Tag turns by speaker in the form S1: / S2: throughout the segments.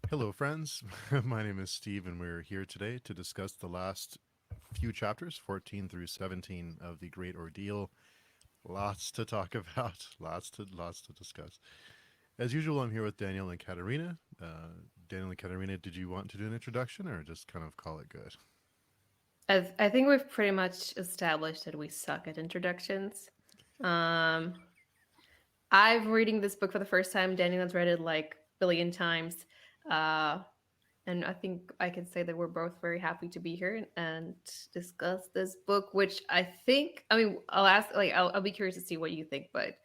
S1: Hello, friends. My name is Steve, and we're here today to discuss the last few chapters, 14 through 17, of the Great Ordeal. Lots to talk about, lots to discuss. As usual, I'm here with Daniel and Katerina. Daniel and Katerina, did you want to do an introduction or just kind of call it good?
S2: I think we've pretty much established that we suck at introductions. Um, I've reading this book for the first time. Daniel has read it like a billion times. Uh, and I think I can say that we're both very happy to be here and discuss this book, which I'll ask, I'll be curious to see what you think, but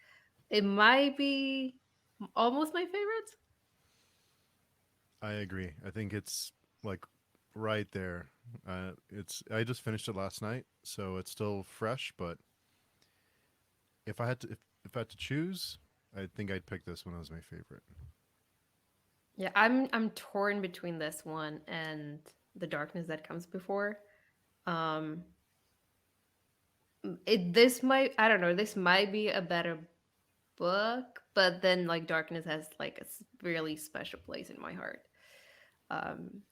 S2: it might be almost my favorite.
S1: I agree. I think it's like right there. I just finished it last night, so it's still fresh. But if I had to choose, I think I'd pick this one as my favorite.
S2: Yeah, I'm torn between this one and The Darkness That Comes Before. Um, this might, I don't know, this might be a better book, but then like Darkness has like a really special place in my heart.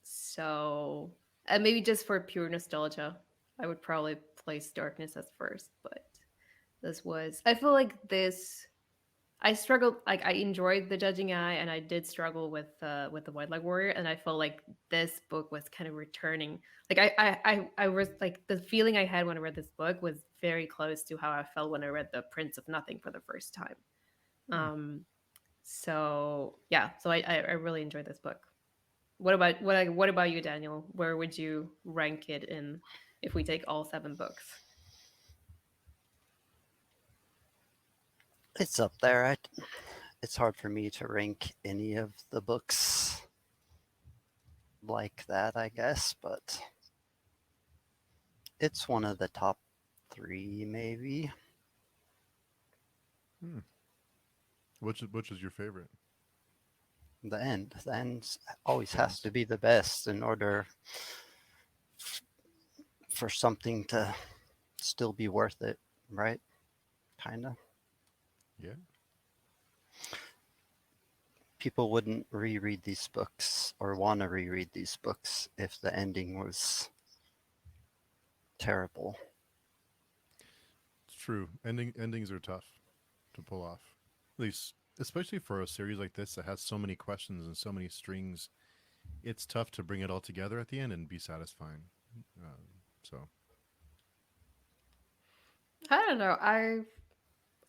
S2: So and maybe just for pure nostalgia, I would probably place Darkness as first, but this was, I feel like this, I struggled, like I enjoyed The Judging Eye and I did struggle with The White Light Warrior, and I felt like this book was kind of returning. Like I was like, the feeling I had when I read this book was very close to how I felt when I read The Prince of Nothing for the first time.
S1: Hmm.
S2: um so yeah, so I really enjoyed this book. What about you, Daniel? Where would you rank it in if we take all seven books?
S3: It's up there. It's hard for me to rank any of the books like that, I guess, but it's one of the top three, maybe.
S1: Hmm. Which is your favorite?
S3: The end always
S1: The
S3: has
S1: ends.
S3: to be the best in order for something to still be worth it, right? Kind of.
S1: Yeah.
S3: People wouldn't reread these books or want to reread these books if the ending was terrible.
S1: It's true. Endings are tough to pull off. At least, especially for a series like this that has so many questions and so many strings, it's tough to bring it all together at the end and be satisfying. So,
S2: I don't know.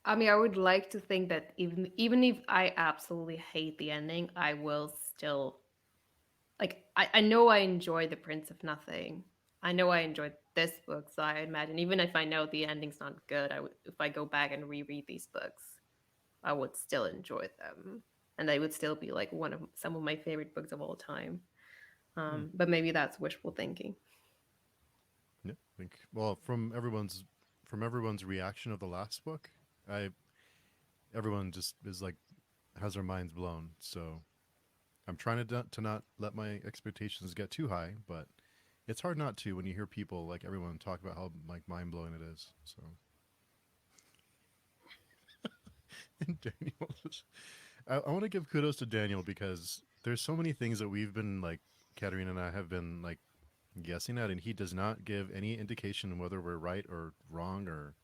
S2: I mean, I would like to think that even if I absolutely hate the ending, I will still, like, I know I enjoy The Prince of Nothing. I know I enjoyed this book, so I imagine even if I know the ending's not good, I would, if I go back and reread these books, I would still enjoy them, and they would still be like one of some of my favorite books of all time.
S1: hmm.
S2: But maybe that's wishful thinking.
S1: Yeah. I think well from everyone's reaction of the last book, I everyone just is like has their minds blown. So I'm trying to not let my expectations get too high, but it's hard not to when you hear people like everyone talk about how like mind blowing it is. So and Daniel, I want to give kudos to Daniel because there's so many things that we've been like Katerina and I have been like guessing at, and he does not give any indication whether we're right or wrong, or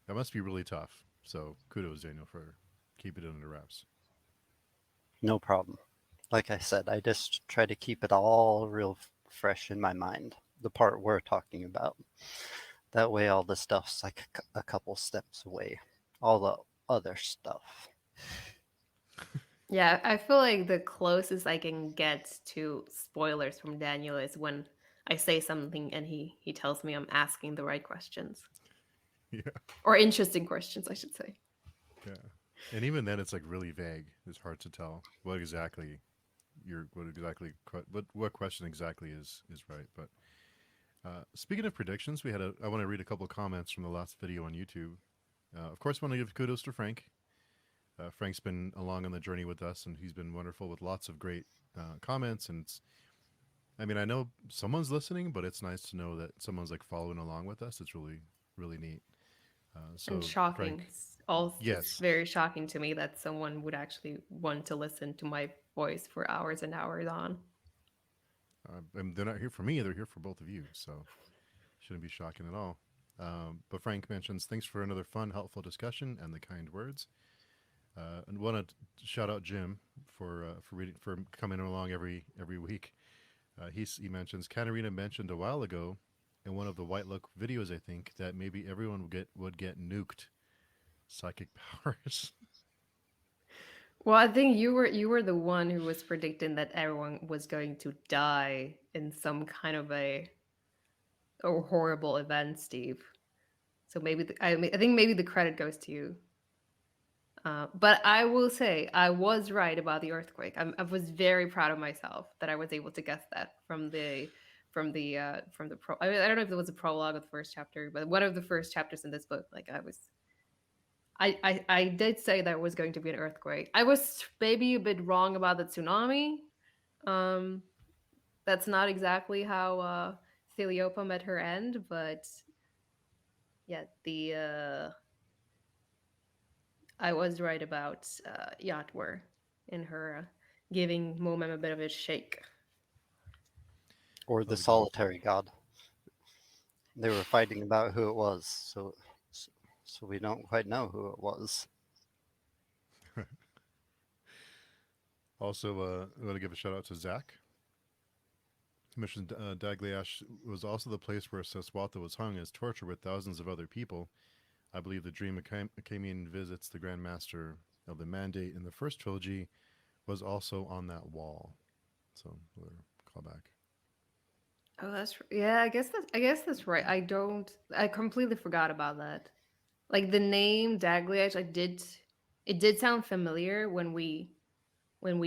S1: that must be really tough. So kudos, Daniel, for keeping it under wraps.
S3: No problem. Like I said, I just try to keep it all real fresh in my mind. The part we're talking about. That way, all the stuff's like a couple steps away. All the other stuff.
S2: Yeah, I feel like the closest I can get to spoilers from Daniel is when I say something and he tells me I'm asking the right questions,
S1: Yeah,
S2: or interesting questions, I should say.
S1: yeah. And even then, it's like really vague. It's hard to tell what question exactly is right. But speaking of predictions, I want to read a couple of comments from the last video on YouTube. Of course, I want to give kudos to Frank. Frank's been along on the journey with us, and he's been wonderful with lots of great comments. And I mean, I know someone's listening, but it's nice to know that someone's like following along with us. It's really, really neat.
S2: And
S1: So, Frank,
S2: shocking. also just
S1: Yes.
S2: very shocking to me that someone would actually want to listen to my voice for hours and hours on.
S1: And they're not here for me; they're here for both of you. So shouldn't be shocking at all. But Frank mentions thanks for another fun, helpful discussion and the kind words. And want to shout out Jim for reading for coming along every week. He mentions Katerina mentioned a while ago in one of the White Look videos, I think, that maybe everyone would get nuked psychic powers.
S2: Well, I think you were the one who was predicting that everyone was going to die in some kind of a horrible event, Steve. So maybe I think maybe the credit goes to you. But I will say I was right about the earthquake. I was very proud of myself that I was able to guess that from the pro. I, mean, I don't know if it was a prologue of the first chapter, but one of the first chapters in this book. Like I did say there was going to be an earthquake. I was maybe a bit wrong about the tsunami. Um, that's not exactly how Theliopa met her end, but yeah, the I was right about Yatwer in her giving Momem a bit of a shake.
S3: Or the
S1: Love a good
S3: solitary god. They were fighting about who it was, so we don't quite know who it was.
S1: Also, I want to give a shout out to Zach. He mentioned Dagliash was also the place where Seswatha was hung as torture with thousands of other people. I believe the dream Akamian visits the Grand Master of the Mandate in the first trilogy was also on that wall. So, another callback.
S2: Oh, yeah. I guess that's right. I completely forgot about that. Like the name Dagliash, it did sound familiar when we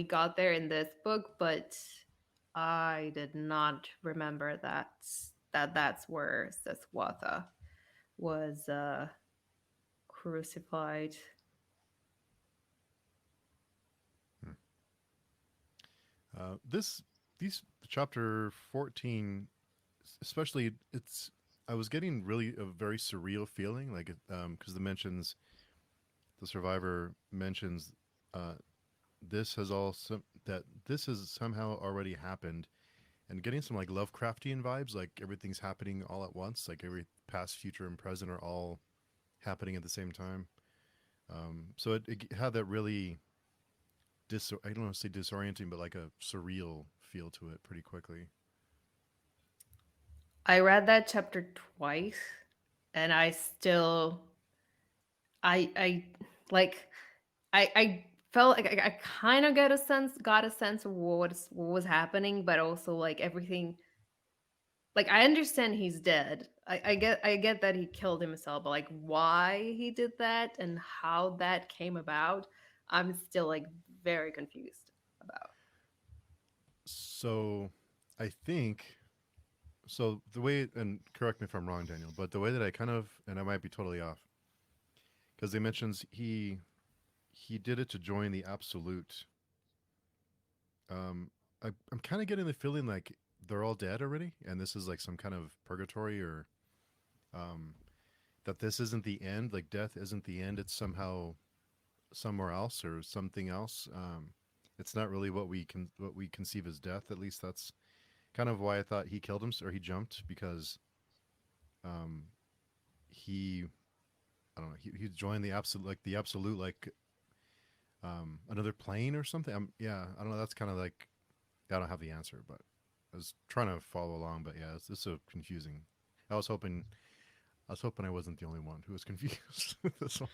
S2: got there in this book, but I did not remember that's where Seswatha was crucified.
S1: This these chapter 14, especially, it's I was getting really a very surreal feeling, like because the survivor mentions uh, this has also that this has somehow already happened, and getting some like Lovecraftian vibes, like everything's happening all at once, like every past, future, and present are all happening at the same time. So it had that really I don't want to say disorienting, but like a surreal feel to it pretty quickly.
S2: I read that chapter twice, and I still, I like, I felt like I kind of got a sense of what was happening, but also like everything. Like I understand he's dead. I get that he killed himself, but like why he did that and how that came about, I'm still like very confused about.
S1: So I think so the way, and correct me if I'm wrong, Daniel, but the way that I kind of, and I might be totally off, because they mentions he did it to join the absolute. Um, I'm kind of getting the feeling like they're all dead already, and this is like some kind of purgatory, or um, that this isn't the end. Like death isn't the end. It's somehow somewhere else or something else. It's not really what we conceive as death. At least that's kind of why I thought he killed him or he jumped, because um, he I don't know, he joined the absolute, like another plane or something. Yeah, I don't know. That's kind of like I don't have the answer, but I was trying to follow along. But yeah, it's so confusing. I was hoping I wasn't the only one who was confused with this one.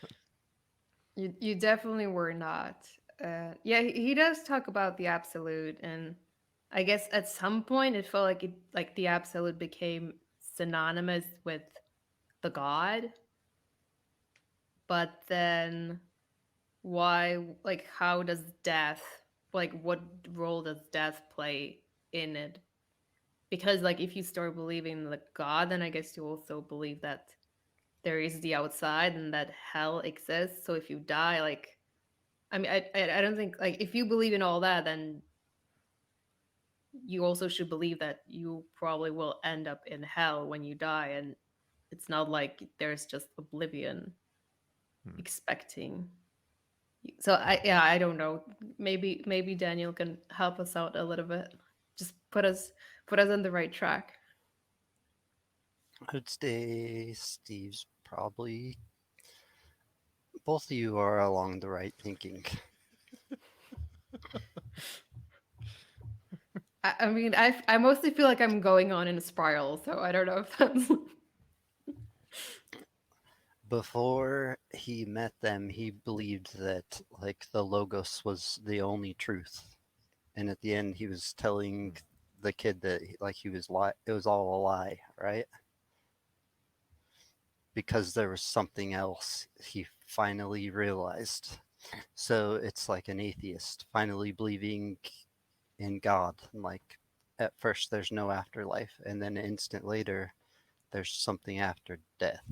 S2: You definitely were not. Yeah, he does talk about the absolute, and I guess at some point it felt like the absolute became synonymous with the god, but then why, like how does death, like what role does death play in it? Because like if you start believing in the god, then I guess you also believe that there is the outside and that hell exists. So if you die, like I mean, I don't think, like if you believe in all that, then you also should believe that you probably will end up in hell when you die, and it's not like there's just oblivion.
S1: Hmm.
S2: expecting. So I don't know. Maybe Daniel can help us out a little bit. Just put us on the right track.
S3: I would say Steve's probably. Both of you are along the right thinking.
S2: I mean, I mostly feel like I'm going on in a spiral, so I don't know if that's.
S3: Before he met them, he believed that like the Logos was the only truth, and at the end, he was telling the kid that like he was it was all a lie, right? Because there was something else he finally realized. So it's like an atheist finally believing in God. And like at first, there's no afterlife, and then an instant later, there's something after death.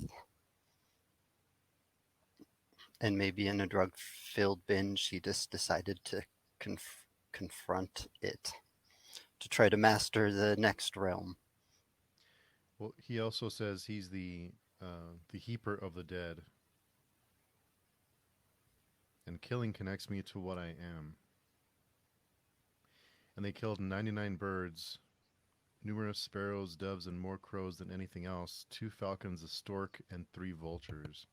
S3: And maybe in a drug filled binge, he just decided to confront it to try to master the next realm.
S1: Well, he also says he's the heaper of the dead, and killing connects me to what I am. And they killed 99 birds, numerous sparrows, doves, and more crows than anything else, 2 falcons, a stork, and 3 vultures.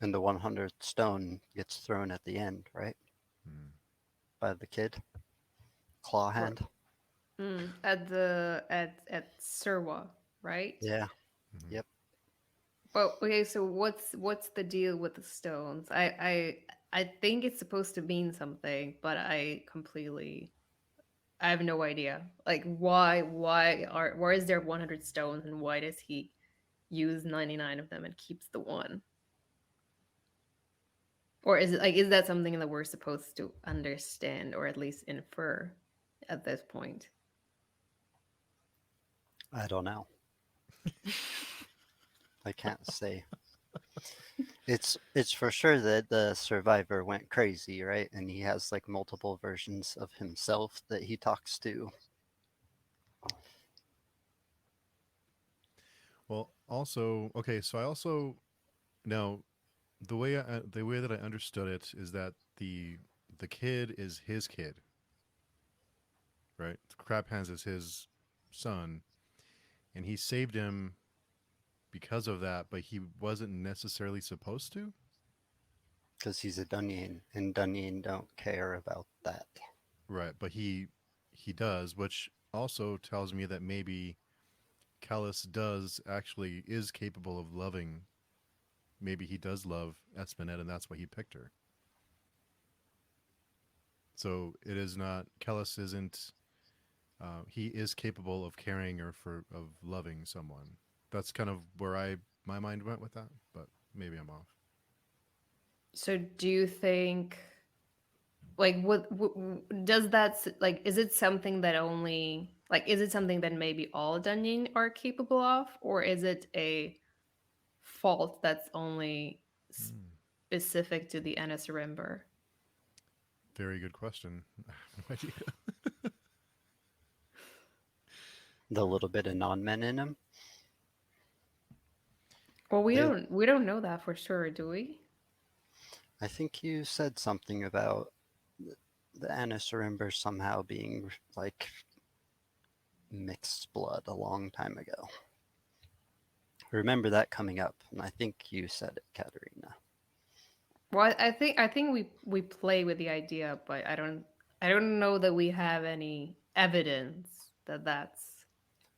S3: And the 100th stone gets thrown at the end, right?
S1: Hmm.
S3: By the kid. Claw hand.
S2: At Surwa, right?
S3: Yeah.
S1: Mm-hmm.
S3: Yep.
S2: But okay, so what's the deal with the stones? I think it's supposed to mean something, but I have no idea. Like why is there 100 stones and why does he use 99 of them and keeps the one? Or is that something that we're supposed to understand or at least infer at this point?
S3: I don't know. I can't say. It's for sure that the survivor went crazy, right? And he has like multiple versions of himself that he talks to.
S1: Well, also, okay, so I also now the way that I understood it is that the kid is his kid, right? Crab Hands is his son, and he saved him because of that, but he wasn't necessarily supposed to.
S3: Because he's a Dunyan, and Dunyan don't care about that.
S1: Right, but he does, which also tells me that maybe Callus does actually is capable of loving. Maybe he does love Espinette, and that's why he picked her. So it is not Callus isn't. He is capable of caring or of loving someone. That's kind of where my mind went with that, but maybe I'm off.
S2: So do you think like does like is it something that only like is it something that maybe all Dunyin are capable of, or is it a fault that's only
S1: Hmm.
S2: specific to the Anasarimber?
S1: Very good question. I have no idea.
S3: The little bit of non-men in him.
S2: Well,
S3: They,
S2: we don't know that for sure, do we?
S3: I think you said something about the Anasarimber somehow being like mixed blood a long time ago. I remember that coming up, and I think you said it, Katerina.
S2: Well, I think we play with the idea, but I don't know that we have any evidence that that's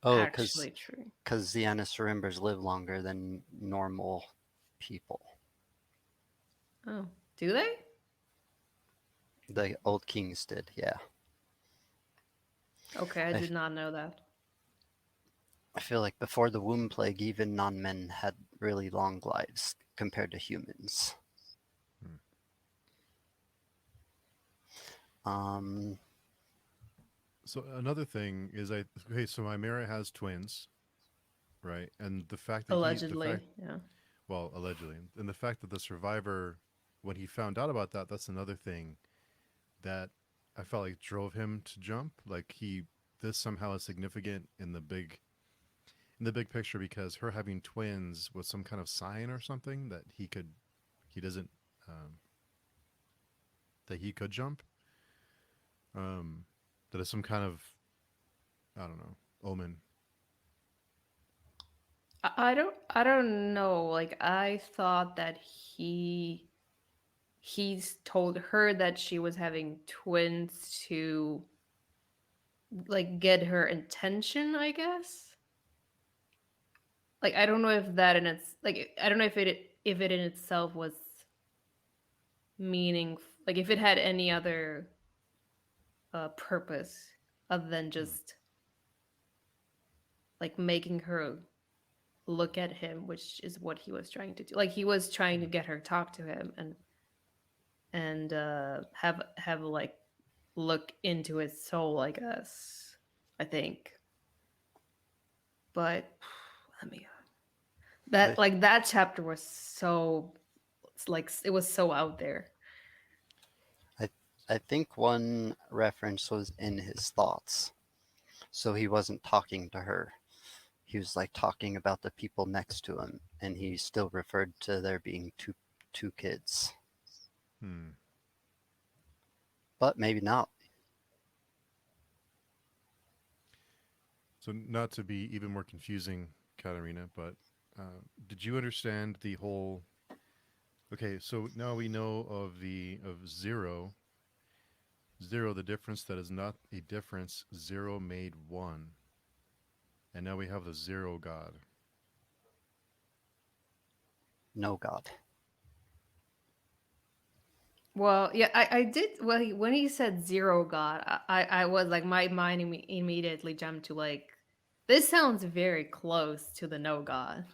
S3: Oh,
S2: actually true.
S3: because the Anasarimbers live longer than normal people.
S2: Oh, do they?
S3: The old kings did, yeah.
S2: Okay, I
S3: I,
S2: did not know that.
S3: I feel like before the womb plague, even non-men had really long lives compared to humans.
S1: Hmm.
S3: Um,
S1: So another thing is okay. So my Mara has twins, right? And the fact that the
S2: Allegedly,
S1: fact
S2: yeah.
S1: well allegedly, and the fact that the survivor, when he found out about that, that's another thing that I felt like drove him to jump. Like this somehow is significant in the big. in the big picture, because her having twins was some kind of sign or something that he doesn't, um, that he could jump. Um, that is some kind of, I don't know, omen.
S2: I don't know. Like I thought that he's told her that she was having twins to like get her attention, I guess. Like I don't know if that in its like I don't know if it in itself was meaning like if it had any other purpose other than
S1: Hmm.
S2: just like making her look at him, which is what he was trying to do. Like he was trying to get her talk to him and have like look into his soul, I guess. I think. But let me
S3: I,
S2: that like that chapter was so it's like it was so out there.
S3: I, I think one reference was in his thoughts. So he wasn't talking to her. He was like talking about the people next to him, and he still referred to there being two kids.
S1: Hmm.
S3: But maybe not.
S1: So not to be even more confusing, Katerina, but did you understand the whole? Okay, so now we know of the of zero. Zero, the difference that is not a difference. Zero made one, and now we have the zero God.
S3: No God.
S2: Well, yeah, I did. Well, when he said zero God, I was like, my mind immediately jumped to like, this sounds very close to the no God.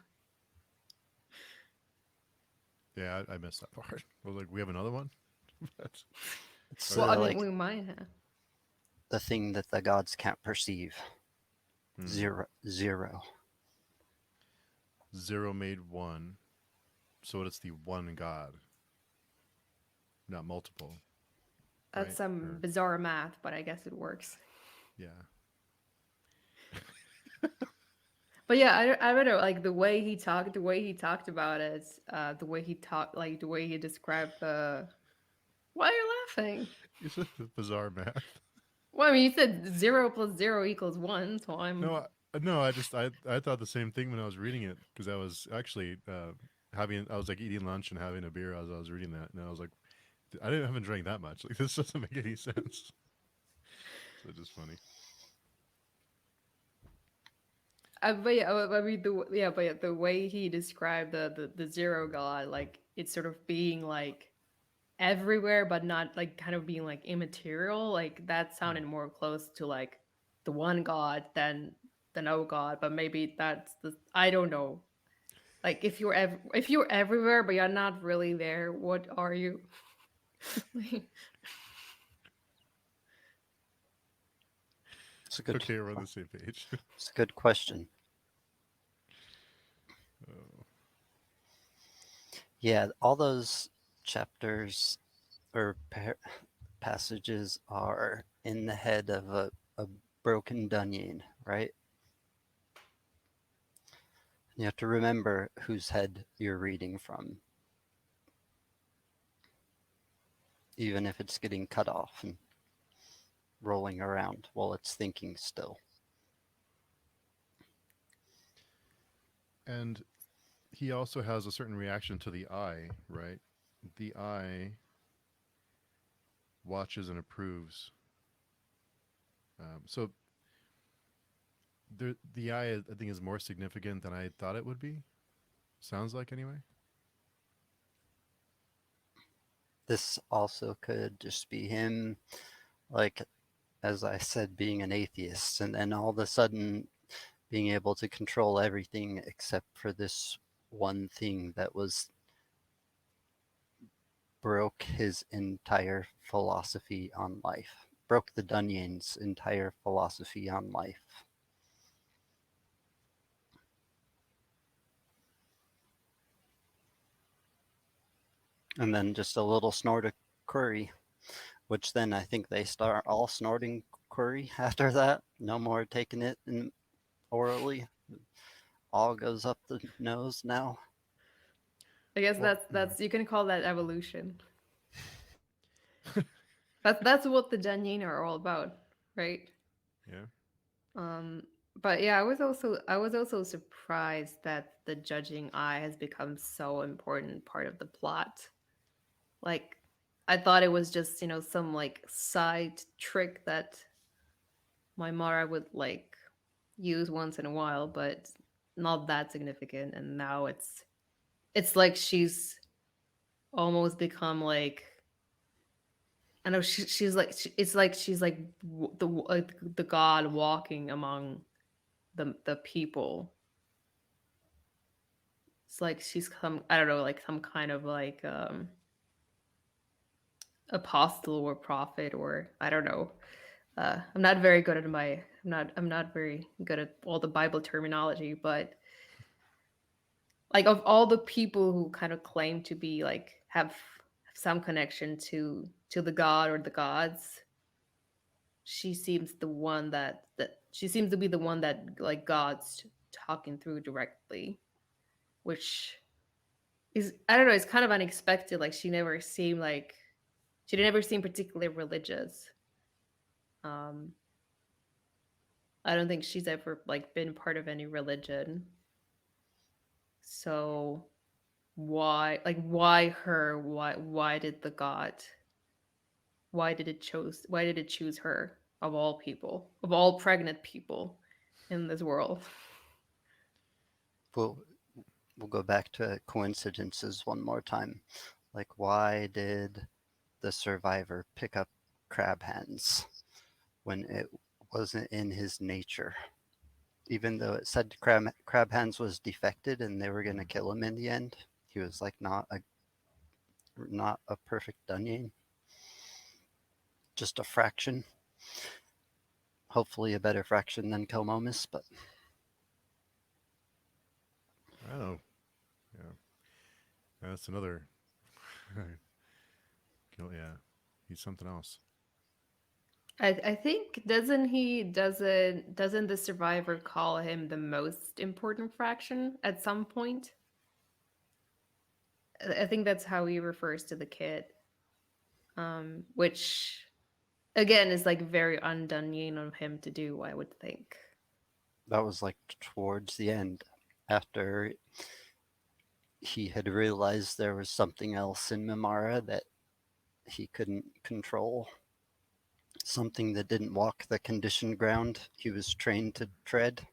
S1: Yeah, I missed that part. I was like, we have another one. But,
S3: It's
S2: Well, I
S1: okay.
S2: mean,
S3: like
S2: we might have.
S3: the thing that the gods can't perceive.
S1: Hmm.
S3: Zero.
S1: Zero made one, so it's the one God, not multiple,
S2: That's
S1: right?
S2: some
S1: Or
S2: bizarre math, but I guess it works.
S1: yeah.
S2: But yeah, I don't know, like the way he talked about it, the way he talked, like the way he described the. Why are you laughing?
S1: It's just bizarre math.
S2: Well, I mean, you said zero plus zero equals one, so I'm.
S1: No, no. I thought the same thing when I was reading it, because I was actually having, I was like eating lunch and having a beer as I was reading that, and I was like, haven't drank that much. Like this doesn't make any sense. So it's just funny.
S2: But yeah, I mean, but yeah, the way he described the zero God, like it's sort of being like everywhere, but not like kind of being like immaterial. Like that
S1: Hmm.
S2: sounded more close to like the one God than the no God. But maybe that's the I don't know. Like if you're everywhere but you're not really there, what are you?
S3: It's a good.
S1: Okay, we're on the same page.
S3: It's a good question.
S1: Oh.
S3: Yeah, all those chapters or passages are in the head of a broken Dunyan, right? You have to remember whose head you're reading from, even if it's getting cut off and rolling around while it's thinking still.
S1: And he also has a certain reaction to the eye, right? The eye watches and approves. So the eye, I think, is more significant than I thought it would be. Sounds like, anyway.
S3: This also could just be him, like, as I said, being an atheist, and then all of a sudden being able to control everything except for this one thing that was broke his entire philosophy on life, broke the Dunyan's entire philosophy on life. And then just a little snort of curry, which then I think they start all snorting curry after that. No more taking it in orally. all goes up the nose now.
S2: I guess
S1: Well,
S2: that's you can call that evolution. That's what the Janine are all about, right?
S1: yeah.
S2: But yeah, I was also surprised that the judging eye has become so important part of the plot. Like, I thought it was just some like side trick that my Mara would like use once in a while, but not that significant. And now it's like she's almost become like, I know she's like it's like she's like the god walking among the people. It's like she's some, I don't know, like some kind of like apostle or prophet, or I don't know. I'm not very good at I'm not very good at all the Bible terminology, but like of all the people who kind of claim to be like have some connection to the god or the gods, she seems the one that she seems to be the one that like God's talking through directly, which is, I don't know, it's kind of unexpected. Like she never seemed particularly religious. Um I don't think she's ever like been part of any religion. So why her? Why did the god? Why did it choose her of all people, of all pregnant people in this world?
S3: We'll, we'll go back to coincidences one more time. Like, why did the survivor pick up crab hands when it wasn't in his nature? Even though it said crab hands was defected and they were going to kill him in the end, he was like not a perfect Dunyan, just a fraction. Hopefully a better fraction than Kilmomus, but
S1: I don't know. Yeah. That's another. Yeah. He's something else.
S2: I think doesn't the survivor call him the most important fraction at some point? I think that's how he refers to the kid, which again is like very undone of him to do, I would think.
S3: that was like towards the end after he had realized there was something else in Mimara that he couldn't control, something that didn't walk the conditioned ground he was trained to tread.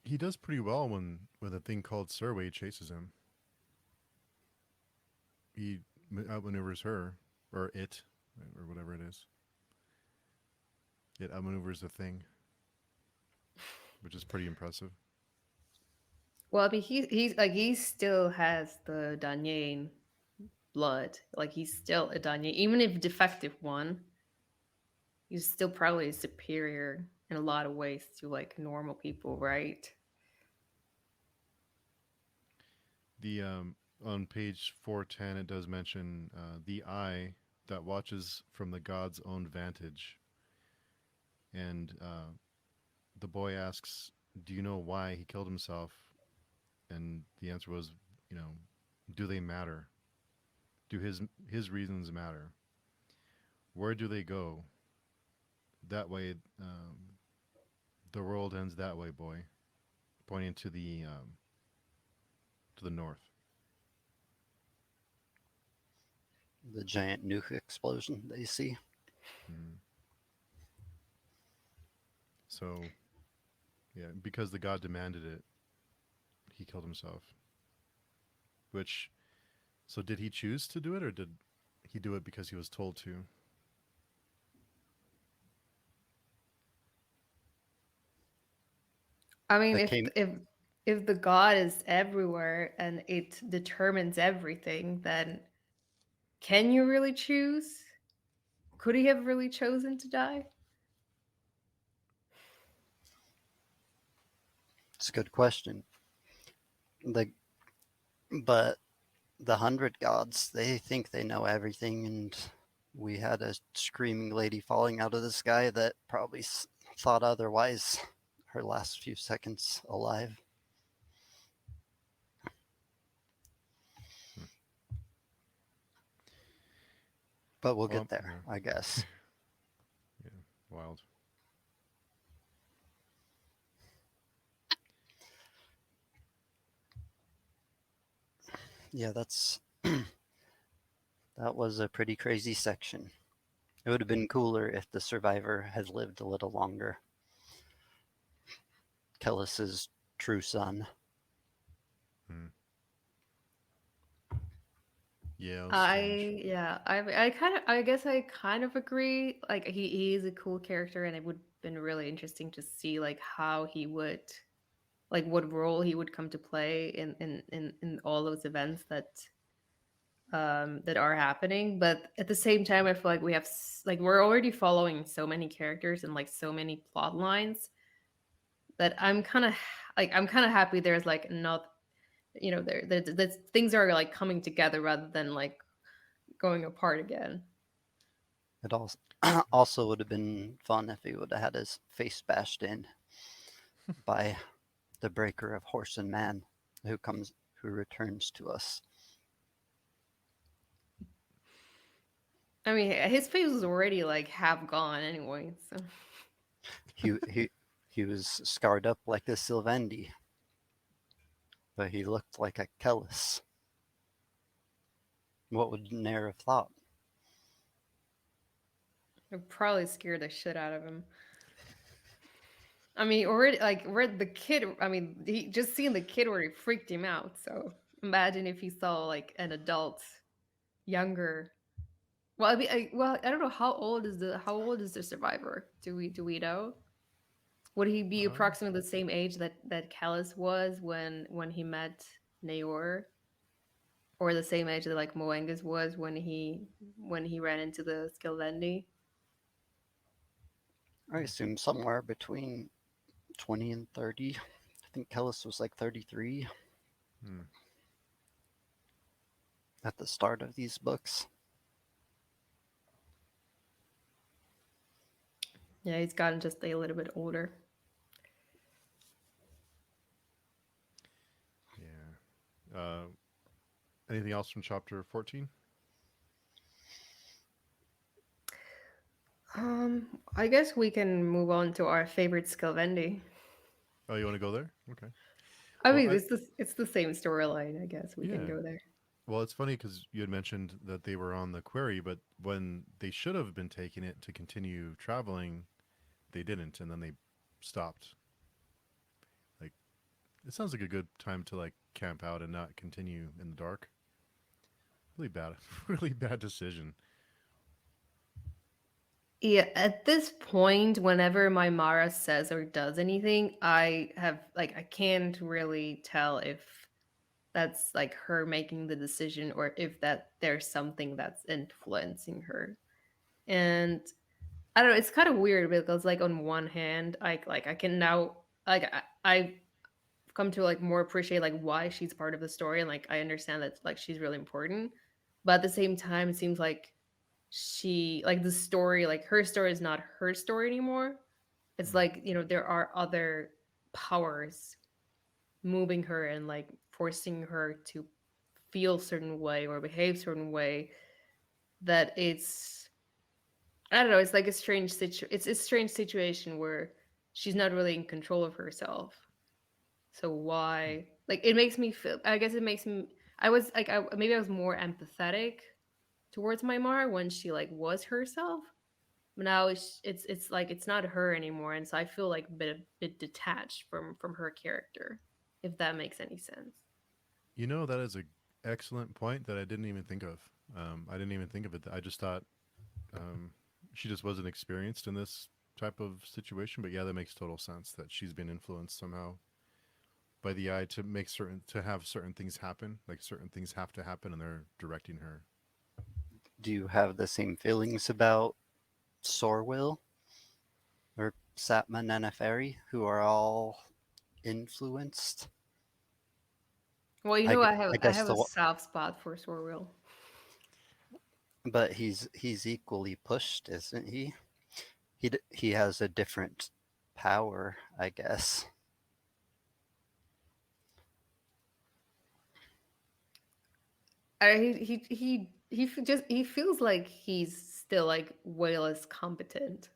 S1: He does pretty well when a thing called Survey chases him. He outmaneuvers her, or it, or whatever it is. It outmaneuvers the thing, which is pretty impressive.
S2: Well, I mean, he's like he still has the Danye blood. Like he's still a Danye, even if defective one. He's still probably superior in a lot of ways to like normal people, right?
S1: The On page 410, it does mention the eye that watches from the god's own vantage, and the boy asks, "Do you know why he killed himself?" And the answer was, you know, do they matter? Do his reasons matter? Where do they go? That way, the world ends that way, boy, pointing to the north.
S3: The giant nuke explosion they see.
S1: Mm. So, yeah, because the god demanded it, he killed himself. Which, so did he choose to do it, or did he do it because he was told to?
S2: I mean,
S3: That
S2: if
S3: came
S2: if if the god is everywhere and it determines everything, then can you really choose? Could he have really chosen to die?
S3: It's a good question. The but the 100 gods, they think they know everything, and we had a screaming lady falling out of the sky that probably thought otherwise. her last few seconds alive. But we'll
S1: Well,
S3: get there,
S1: yeah.
S3: I guess.
S1: Yeah, wild.
S3: Yeah, that was a pretty crazy section. It would have been cooler if the survivor had lived a little longer. Kellis's true son.
S1: Hmm. Yeah, it was strange.
S2: I guess I kind of agree. Like he is a cool character, and it would have been really interesting to see like how he would, like what role he would come to play in all those events that are happening. But at the same time, I feel like like we're already following so many characters and like so many plot lines that I'm kind of happy there's like not, you know, there things are like coming together rather than like going apart again.
S3: It also also would have been fun if he would have had his face bashed in by the breaker of horse and man who returns to us.
S2: I mean, his face was already like half gone anyway. So
S3: He he he was scarred up like a Sylvendi, but he looked like a Kellis. What would Nair have thought?
S2: it probably scared the shit out of him. I mean, already like where the kid. I mean, he just seeing the kid already freaked him out. So imagine if he saw like an adult, younger. Well, I don't know how old is the survivor? Do we know? Would he be
S1: Um,
S2: approximately the same age that Callus was when he met Naor, or the same age that like Moengus was when he ran into the Skilvendi?
S3: I assume somewhere between 20 and 30. I think Kellis was like 33
S1: hmm.
S3: at the start of these books.
S2: Yeah, he's gotten just a little bit older.
S1: Yeah. Anything else from chapter 14?
S2: I guess we can move on to our favorite Skilvendi.
S1: Oh, you want to go there? Okay.
S2: I
S1: Well,
S2: mean, it's the same storyline. I guess we can
S1: yeah.
S2: go there.
S1: Well, it's funny because you had mentioned that they were on the query, but when they should have been taking it to continue traveling, they didn't, and then they stopped. Like, it sounds like a good time to like camp out and not continue in the dark. Really bad, really bad decision.
S2: Yeah, at this point, whenever my Mara says or does anything, I can't really tell if that's like her making the decision or if that there's something that's influencing her. And I don't know, it's kind of weird because like on one hand, I can now I've come to like more appreciate like why she's part of the story, and like I understand that like she's really important. But at the same time, it seems like she like the story, like her story is not her story anymore. It's
S1: Mm.
S2: like, you know, there are other powers moving her and like forcing her to feel certain way or behave certain way, that it's, I don't know, it's like a it's a strange situation where she's not really in control of herself. So why, like it makes me feel, I guess it makes me, I was like maybe I was more empathetic towards Maimar when she like was herself. But now it's like it's not her anymore, and so I feel like a bit detached from her character, if that makes any sense.
S1: You know, that is a excellent point that I didn't even think of. I didn't even think of it. I just thought um, she just wasn't experienced in this type of situation. But yeah, that makes total sense that she's been influenced somehow by the eye to make certain to have certain things happen. Like certain things have to happen, and they're directing her.
S3: Do you have the same feelings about Sorwil or Satman and Neferi, who are all influenced?
S2: Well, you
S3: I,
S2: know,
S3: gu-
S2: I
S3: I
S2: I
S3: guess
S2: have a soft spot for Sorwell.
S3: but he's equally pushed, isn't he? He has a different power, I guess.
S2: He feels like he's still like way less competent.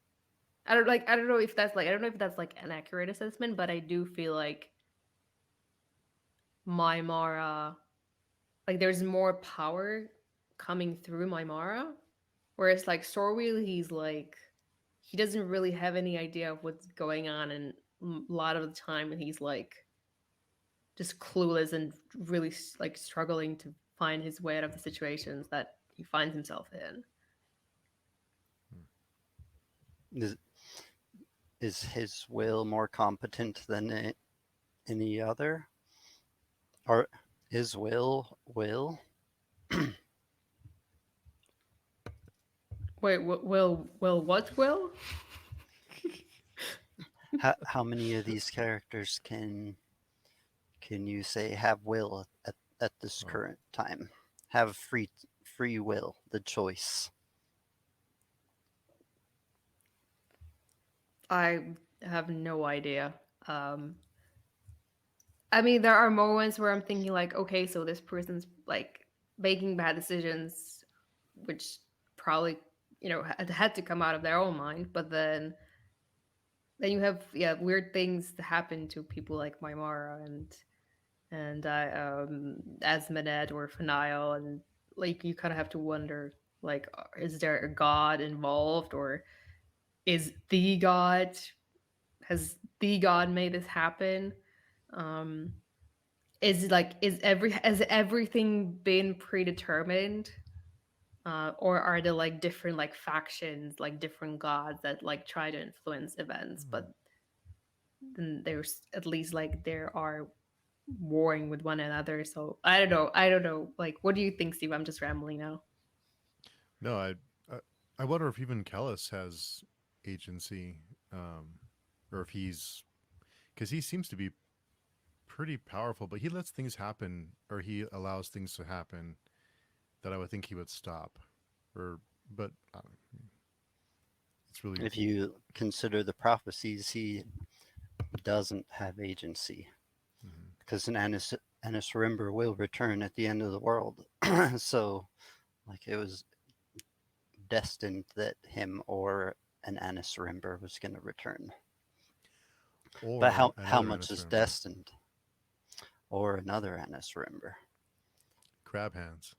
S2: I don't know if that's like an accurate assessment, but I do feel like Maimara, like there's more power coming through Maimara, whereas like Storwheel, he doesn't really have any idea of what's going on, and a lot of the time he's like just clueless and really like struggling to find his way out of the situations that he finds himself in.
S3: Is his will more competent than any other? Or is will?
S2: Wait, will what will?
S3: How many of these characters can you say have will at this current time? Have free will, the choice.
S2: I have no idea. I mean, there are moments where I'm thinking like, okay, so this person's like making bad decisions, which probably had to come out of their own mind. But then you have weird things that happen to people like Maimara and Asmoned or Fanile, and like you kind of have to wonder like, is there a god involved, or is the god has the god made this happen? Has everything been predetermined, or are there like different like factions, like different gods that like try to influence events, but then there's at least like there are warring with one another. So I don't know, like what do you think, Steve? I'm just rambling now.
S1: No, I wonder if even Kellis has agency, or if he's, because he seems to be pretty powerful, but he lets things happen, or he allows things to happen that I would think he would stop, but I don't know. It's really,
S3: If you consider the prophecies, he doesn't have agency, because an Anasarimber will return at the end of the world. So, like, it was destined that him or an Anasarimber was going to return.
S1: or
S3: But how
S1: another
S3: much is
S1: Anasarimber.
S3: destined? Or another Anasarimber?
S1: Crab hands.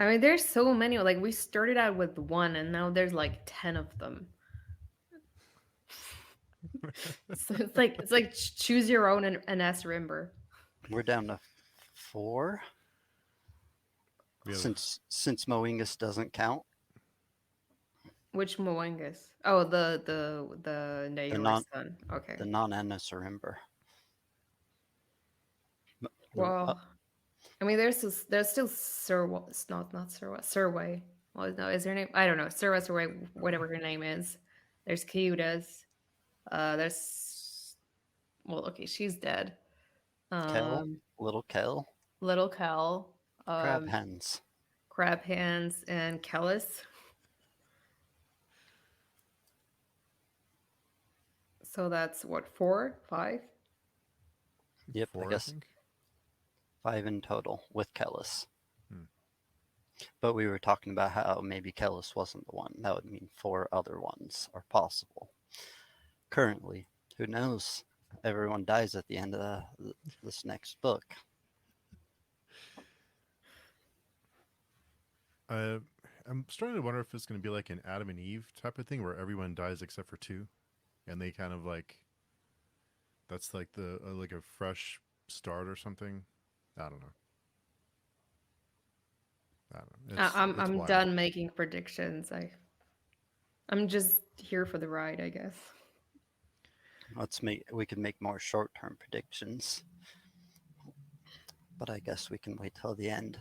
S2: I mean, there's so many. Like we started out with one, and now there's like 10 of them. So it's like choose your own and Anasarimber.
S3: We're down to 4. Since Moingus doesn't count.
S2: Which Moengus? Oh, the Naylor's son. Okay.
S3: The non-Anasarimber.
S2: Well, I mean, there's still Surwa, not Surwa, Surway. Well, no, is her name? I don't know. Surway, whatever her name is. There's Kyuda's. There's, well, okay, she's dead.
S3: Kel, little Kel.
S2: Little Kel.
S3: Crab Hands.
S2: Crab Hands and Kellis. So that's what, 4, 5?
S3: Yep,
S1: 4,
S3: I guess. 5 in total with Kellis. But we were talking about how maybe Kellis wasn't the one. That would mean 4 other ones are possible. Currently, who knows? Everyone dies at the end of this next book.
S1: I'm starting to wonder if it's going to be like an Adam and Eve type of thing where everyone dies except for 2, and they kind of like, that's like the like a fresh start or something. I don't know.
S2: I'm done making predictions. I'm just here for the ride, I guess.
S3: We can make more short-term predictions, but I guess we can wait till the end.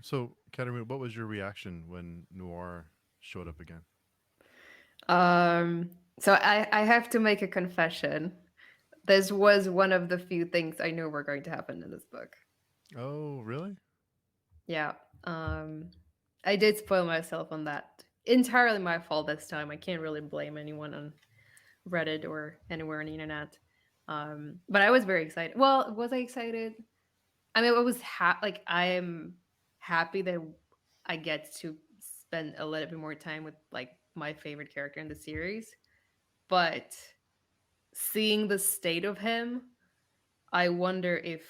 S1: So, Katerina, what was your reaction when Noir showed up again?
S2: So I have to make a confession. This was one of the few things I knew were going to happen in this book.
S1: Oh, really?
S2: Yeah. I did spoil myself on that. Entirely my fault this time. I can't really blame anyone on Reddit or anywhere on the internet. But I was very excited. Well, was I excited? I mean, I was like I am happy that I get to spend a little bit more time with like my favorite character in the series. But seeing the state of him, I wonder if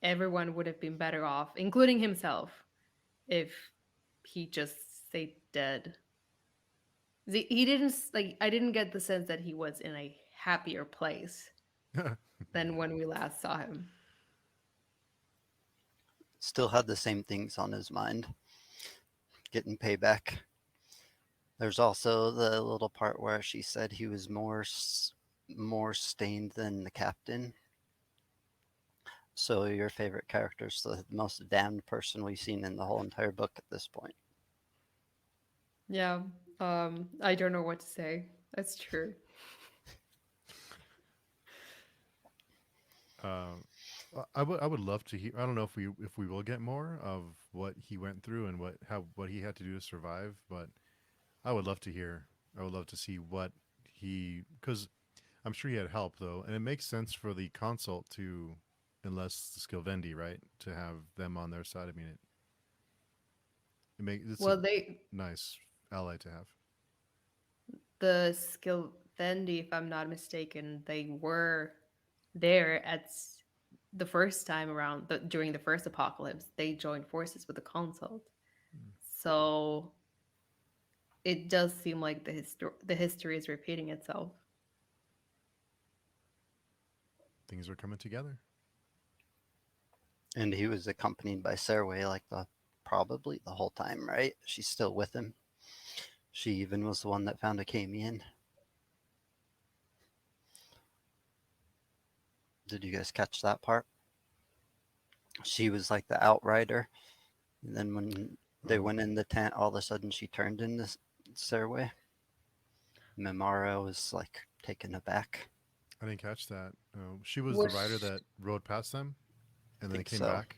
S2: everyone would have been better off, including himself, if he just stayed dead. He didn't like. I didn't get the sense that he was in a happier place than when we last saw him.
S3: Still had the same things on his mind, getting payback. There's also the little part where she said he was more stained than the captain. So your favorite character is the most damned person we've seen in the whole entire book at this point.
S2: Yeah. I don't know what to say. That's true.
S1: I would love to hear. I don't know if we will get more of what he went through and what he had to do to survive, but I would love to hear. I would love to see what because I'm sure he had help though, and it makes sense for the consult to enlist the Skilvendi, right? To have them on their side. I mean, it's a
S2: Well,
S1: nice ally to have.
S2: the Skilvendi, if I'm not mistaken, they were there at the first time around during the first apocalypse. They joined forces with the consult. So it does seem like the history is repeating itself.
S1: Things are coming together.
S3: And he was accompanied by Serway like probably the whole time, right? She's still with him. She even was the one that found Akamian. Did you guys catch that part? She was like the outrider. And then when they went in the tent, all of a sudden she turned into Serway. Mimara was like taken aback.
S1: I didn't catch that. She was the rider
S2: Was
S1: that rode past them, and then
S3: Think
S1: came
S3: so.
S1: back.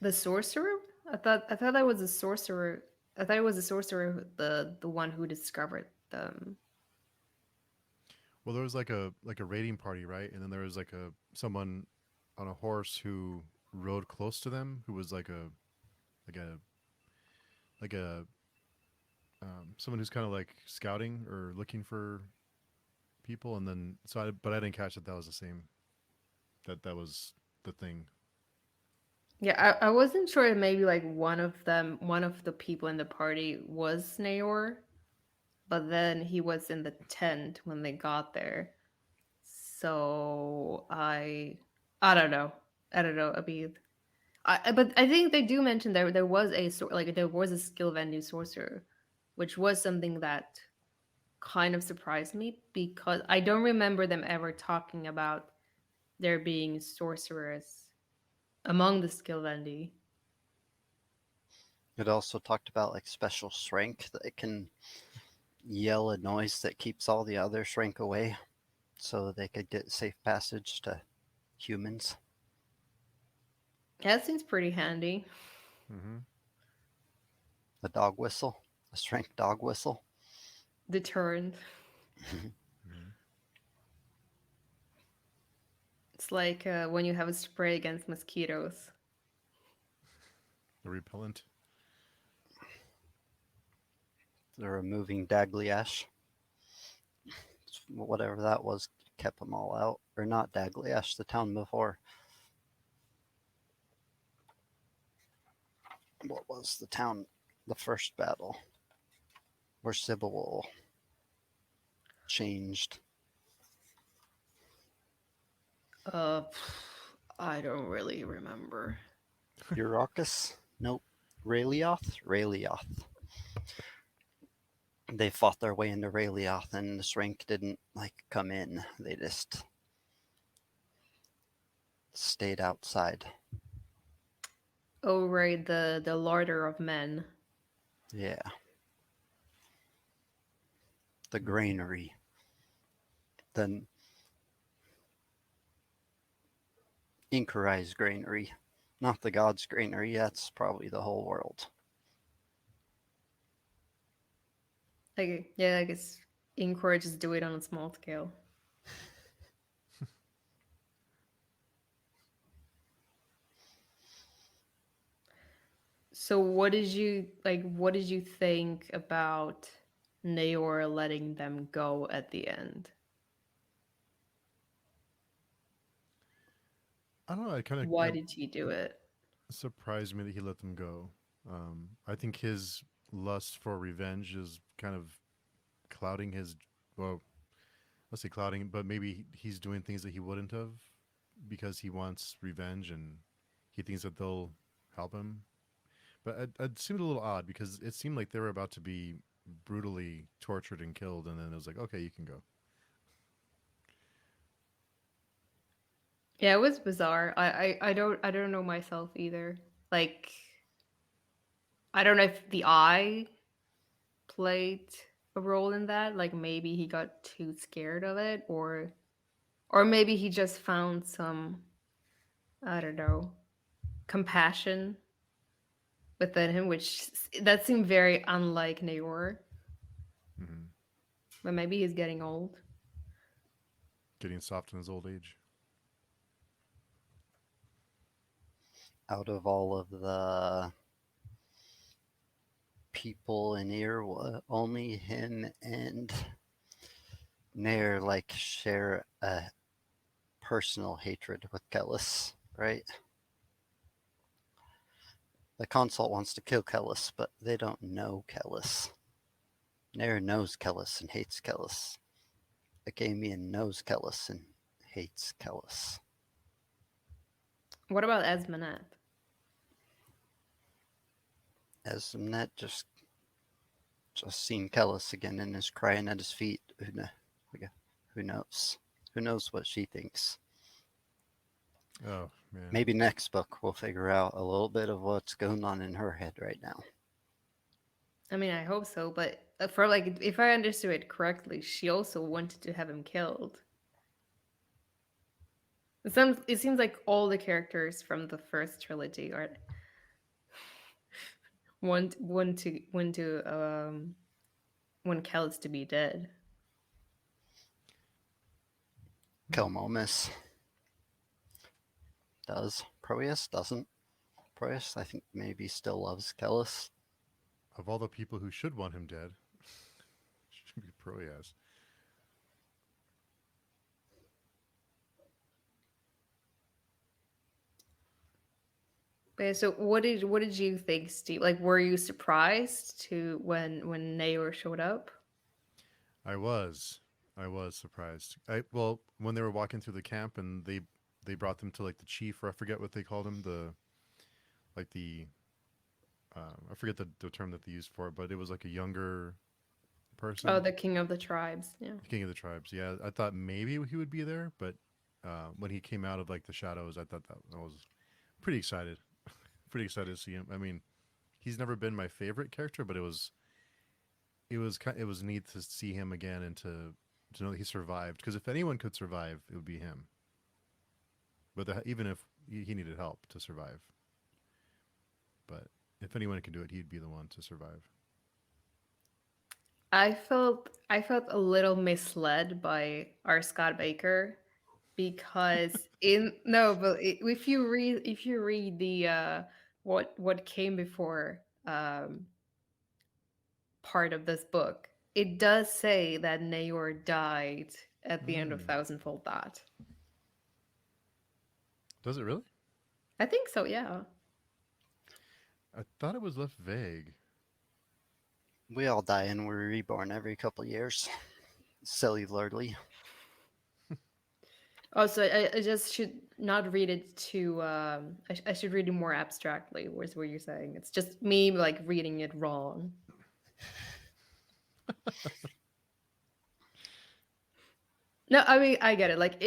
S2: the sorcerer? I thought that was the sorcerer. I thought it was the sorcerer, the one who discovered them.
S1: Well, there was like a raiding party, right? And then there was like someone on a horse who rode close to them, who was like a like a someone who's kind of like scouting or looking for people, and then but I didn't catch that was the same. That was the thing.
S2: Yeah, I wasn't sure if maybe like one of the people in the party was Naor, but then he was in the tent when they got there. So I don't know. I don't know. I mean, but I think they do mention there was there was a skill venue sorcerer, which was something that kind of surprised me because I don't remember them ever talking about there being sorcerers among the skill vendi.
S3: It also talked about like special strength that it can yell a noise that keeps all the other shrink away so they could get safe passage to humans.
S2: That seems pretty handy.
S1: Mm-hmm.
S3: A dog whistle, a strength dog whistle.
S2: Deterrent.
S1: Mm-hmm.
S2: It's like when you have a spray against mosquitoes.
S1: The repellent.
S3: The removing Dagliash. Whatever that was kept them all out. Or not Dagliash, the town before. What was the town? The first battle where Sybil changed.
S2: Uh, I don't really remember.
S3: Eurocus? Nope. Raelioth? Raelioth. They fought their way into Raelioth and the Shrink didn't like come in. They just stayed outside.
S2: Oh right, the larder of men.
S3: Yeah. The granary. Then Inkarai's granary. Not the god's granary, that's probably the whole world.
S2: Like, yeah, I guess encourages do it on a small scale. So what did you like? What did you think about Naor letting them go at the end?
S1: I don't know. It kind of
S2: Why did he do it?
S1: surprised me that he let them go. I think his lust for revenge is kind of clouding his. Well, let's say clouding, but maybe he's doing things that he wouldn't have because he wants revenge and he thinks that they'll help him. But it seemed a little odd because it seemed like they were about to be brutally tortured and killed, and then it was like, okay, you can go.
S2: Yeah, it was bizarre. I don't know myself either. Like, I don't know if the eye played a role in that. Like maybe he got too scared of it, or maybe he just found some, I don't know, compassion within him, which that seemed very unlike Naor.
S1: Hmm.
S2: But maybe he's getting old.
S1: Getting soft in his old age.
S3: Out of all of the people in here, only him and Nair like share a personal hatred with Kellis, right? The consult wants to kill Kellis, but they don't know Kellis. Nair knows Kellis and hates Kellis. Acamian knows Kellis and hates Kellis.
S2: What about Esmanet?
S3: Esmnet just seen Kellis again and is crying at his feet. Who knows? Who knows what she thinks?
S1: Oh man.
S3: Maybe next book we'll figure out a little bit of what's going on in her head right now.
S2: I mean, I hope so, but for like, if I understood it correctly, she also wanted to have him killed. It seems like all the characters from the first trilogy are want Kellis to be dead.
S3: Kelmomis does. Proeus doesn't. Proeus, I think, maybe still loves Kellis.
S1: Of all the people who should want him dead, should be Proyas.
S2: Okay, so what did you think, Steve? Like, were you surprised to when Naor showed up?
S1: I was. I was surprised. Well, when they were walking through the camp and they brought them to like the chief, or I forget what they called him, the like the I forget the term that they used for it, but it was like a younger
S2: Oh,
S1: person,
S2: the king of the tribes. Yeah.
S1: the king of the tribes. Yeah, I thought maybe he would be there, but when he came out of like the shadows, I thought that I was pretty excited, pretty excited to see him. I mean, he's never been my favorite character, but it was neat to see him again and to know that he survived. Because if anyone could survive, it would be him. But even if he needed help to survive, but if anyone can do it, he'd be the one to survive.
S2: I felt a little misled by our Scott Baker because in no, but if you read the what came before part of this book, it does say that Naor died at the end of
S1: Mm.
S2: Thousandfold Thought.
S1: Does it really?
S2: I think so, yeah.
S1: I thought it was left vague.
S3: We all die and we're reborn every couple years, cellularly.
S2: Also, I just should not read it too. I should read it more abstractly. Was what you're saying? It's just me like reading it wrong. No, I mean I get it. Like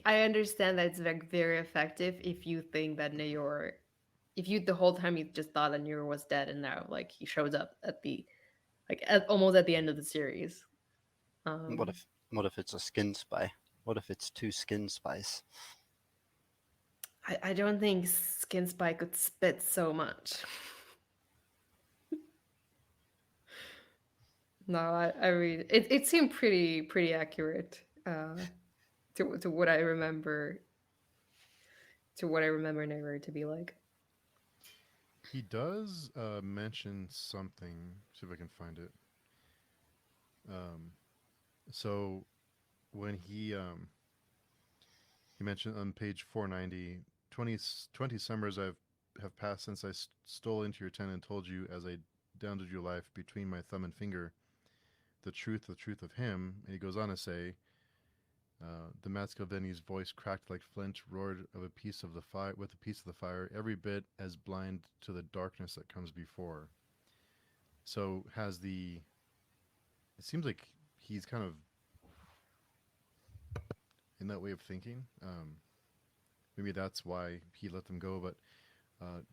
S2: I understand that it's like very effective if you think that Nayor, if you the whole time you just thought that Nayor was dead, and now like he shows up at the almost at the end of the series.
S3: What
S2: Um,
S3: if it's a skin spy? What if it's two skin spies?
S2: I don't think Skin Spy could spit so much. No, I read it. It seemed pretty accurate to what I remember, Never to be like.
S1: He does mention something. See if I can find it. Um, so when he mentioned on page 490, 20 summers have passed since I stole into your tent and told you as I downed your life between my thumb and finger the truth of him. And he goes on to say, the Mascoveni's voice cracked like flint, roared of a piece of the fire with a piece of the fire, every bit as blind to the darkness that comes before. So has the? It seems like he's kind of in that way of thinking. Maybe that's why he let them go. But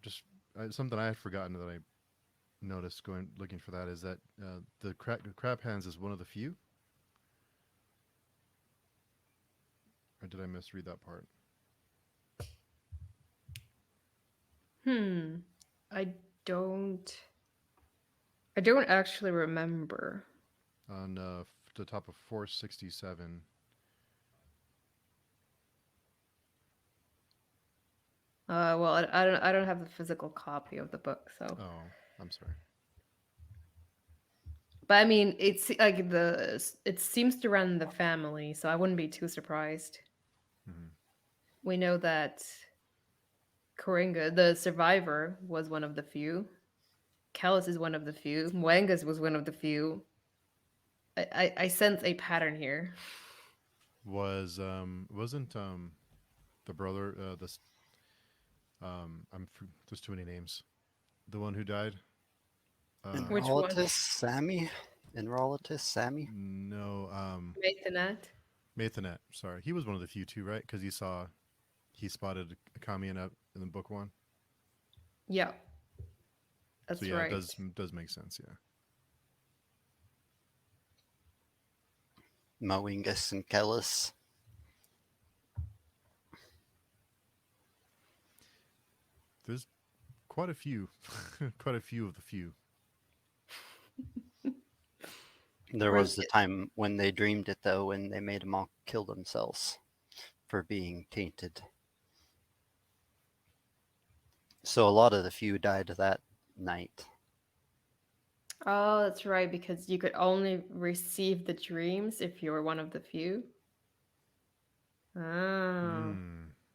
S1: just something I had forgotten that I noticed going looking for that is that the crab hands is one of the few. Or did I misread that part?
S2: I don't. I don't actually remember.
S1: On the top of 467.
S2: Well, I don't have the physical copy of the book, so.
S1: Oh, I'm sorry.
S2: But I mean, it's like it seems to run in the family, so I wouldn't be too surprised.
S1: Mm-hmm.
S2: We know that Coringa, the survivor, was one of the few. Callus is one of the few. Mwangas was one of the few. I sense a pattern here.
S1: Wasn't the brother this there's too many names. The one who died.
S2: Which one?
S3: Enrolatus Sammy? Enrolatus Sammy?
S1: No,
S2: Maithanet?
S1: Mathanet. Sorry, he was one of the few too, right? Because he spotted Akami in the book one.
S2: Yeah, that's
S1: so yeah,
S2: right.
S1: it does make sense. Yeah.
S3: Moingus and Kellis.
S1: There's quite a few, quite a few of the few.
S3: There was the time when they dreamed it, though, when they made them all kill themselves for being tainted. So a lot of the few died that night.
S2: Oh, that's right, because you could only receive the dreams if you were one of the few. Oh,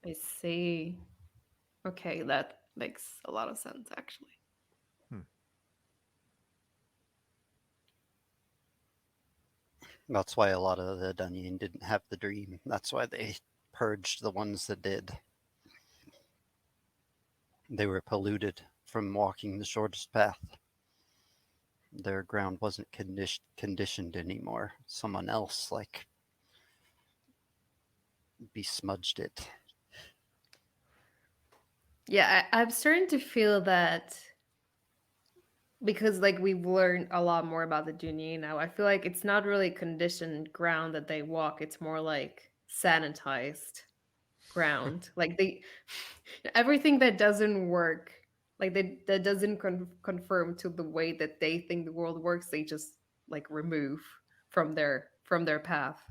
S2: I see. Okay, that makes a lot of sense, actually.
S3: That's why a lot of the Dunyan didn't have the dream. That's why they purged the ones that did. They were polluted from walking the shortest path. Their ground wasn't conditioned anymore. Someone else, like, besmudged it.
S2: Yeah, I'm starting to feel that because like we've learned a lot more about the Junie now. I feel like it's not really conditioned ground that they walk. It's more like sanitized ground. Like everything that doesn't work, like that doesn't confirm to the way that they think the world works, they just like remove from their path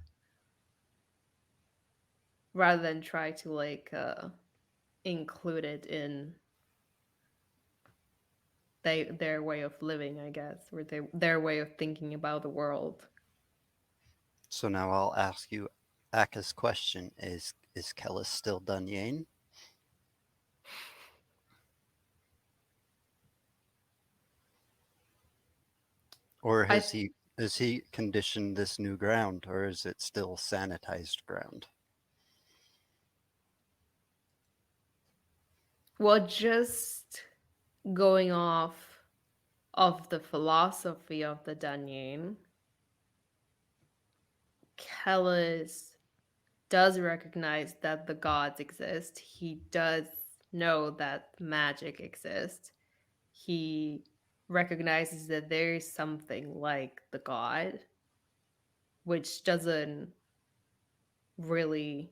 S2: rather than try to like include it in their way of living, I guess, or their way of thinking about the world.
S3: So now I'll ask you Aka's question. Is Kellis still Dunyan? Or has he conditioned this new ground, or is it still sanitized ground?
S2: Well, just going off of the philosophy of the Danyin, Kellis does recognize that the gods exist. He does know that magic exists. He recognizes that there is something like the god, which doesn't really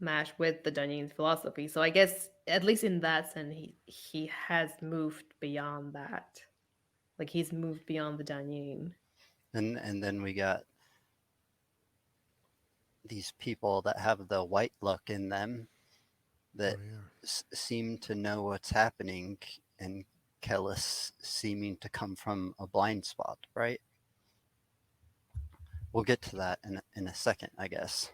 S2: match with the Dunyan's philosophy. So I guess at least in that sense, he has moved beyond that. Like he's moved beyond the Danube.
S3: And then we got these people that have the white luck in them that
S1: Oh yeah.
S3: seem to know what's happening, and Kellis seeming to come from a blind spot, right? We'll get to that in a second, I guess.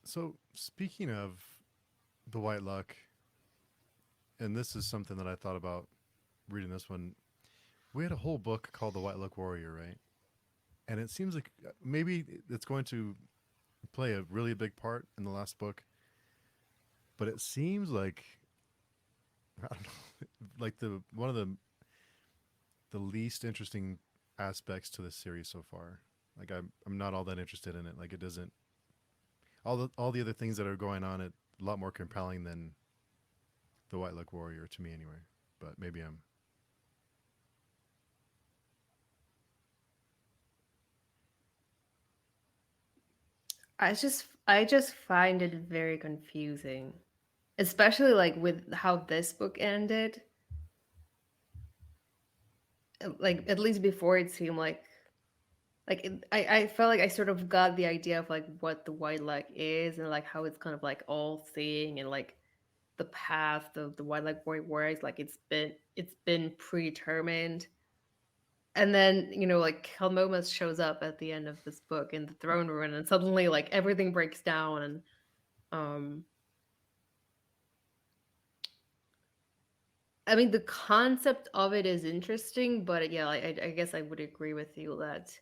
S1: So speaking of the white luck, and this is something that I thought about reading this one. We had a whole book called The White Luck Warrior, right? And it seems like maybe it's going to play a really big part in the last book, but it seems like I don't know, like the one of the least interesting aspects to the series so far. Like I'm not all that interested in it. Like it doesn't all the other things that are going on, it a lot more compelling than the White Luck Warrior to me anyway. But maybe I'm
S2: I just find it very confusing, especially like with how this book ended. Like at least before it seemed like I felt like I sort of got the idea of like what the white light is and like how it's kind of like all seeing and like the path of the white light warrior works. Like it's been predetermined. And then, like Kelmomas shows up at the end of this book in the throne room and suddenly like everything breaks down and um I mean, the concept of it is interesting, but yeah, like, I guess I would agree with you that,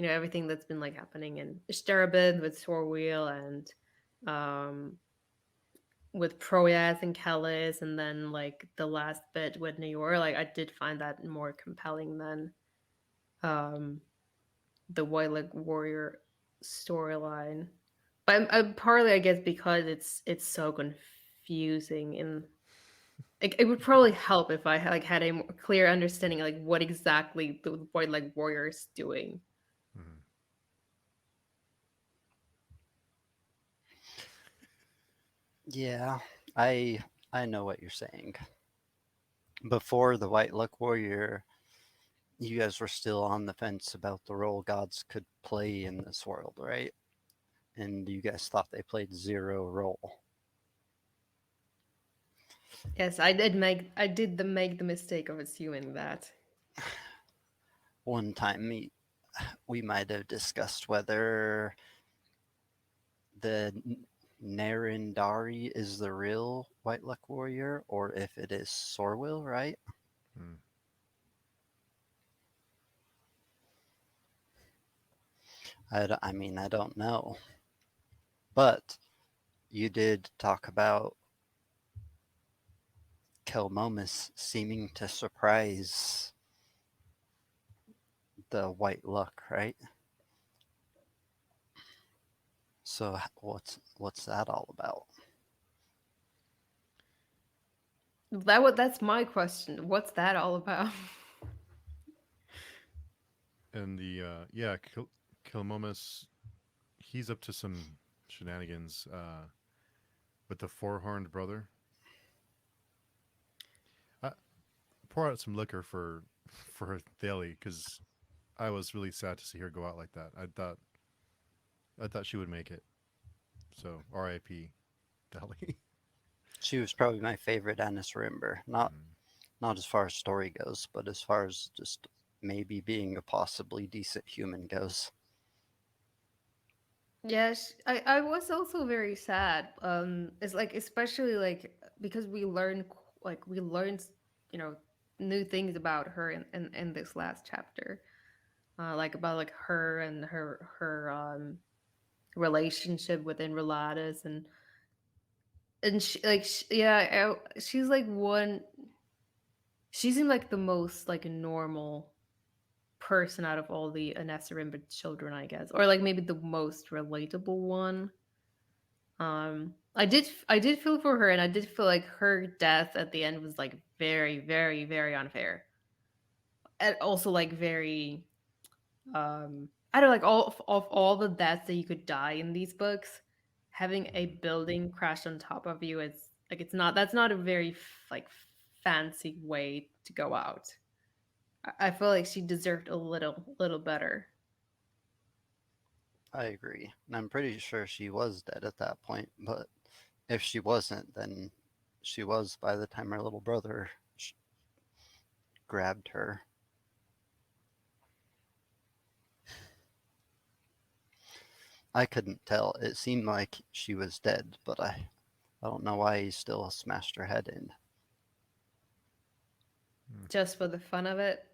S2: everything that's been like happening in Sterabin with Sorwheel and um, with Proyas and Kellis, and then like the last bit with New York, like I did find that more compelling than um, the White Leg Warrior storyline. But I'm partly, I guess, because it's so confusing in it would probably help if I like had a more clear understanding of, like what exactly the White Leg Warrior is doing.
S1: mhm.
S3: Yeah, I know what you're saying. Before the White Luck Warrior, you guys were still on the fence about the role gods could play in this world, right? And you guys thought they played zero role.
S2: Yes, I did make the mistake of assuming that.
S3: One time we might have discussed whether the Narendari is the real White Luck Warrior or if it is Sorwil, right?
S1: Mm.
S3: I mean, I don't know. But you did talk about Kelmomus seeming to surprise the White Luck, right? So what's that all about?
S2: That's my question. What's that all about?
S1: And the yeah, Kilmomus, he's up to some shenanigans with the four-horned brother. I pour out some liquor for Thalie because I was really sad to see her go out like that. I thought she would make it. So R.I.P. Thalie.
S3: She was probably my favorite Anis Rimber. Not
S1: Mm.
S3: not as far as story goes, but as far as just maybe being a possibly decent human goes.
S2: Yes, I was also very sad. It's like especially like because we learned you know new things about her in this last chapter, like about like her and her relationship with Enrolatus and yeah, she's like one. She seemed like the most like normal person out of all the Anessarimba children, I guess, or like maybe the most relatable one. I did feel for her, and I did feel like her death at the end was like very, very, very unfair, and also like very I don't know, like all of all the deaths that you could die in these books, having a
S1: Mhm.
S2: building crash on top of you is like it's not that's not a very like fancy way to go out. I feel like she deserved a little better.
S3: I agree. And I'm pretty sure she was dead at that point, but if she wasn't, then she was by the time her little brother grabbed her. I couldn't tell. It seemed like she was dead, but I don't know why he still smashed her head in.
S2: Just for the fun of it.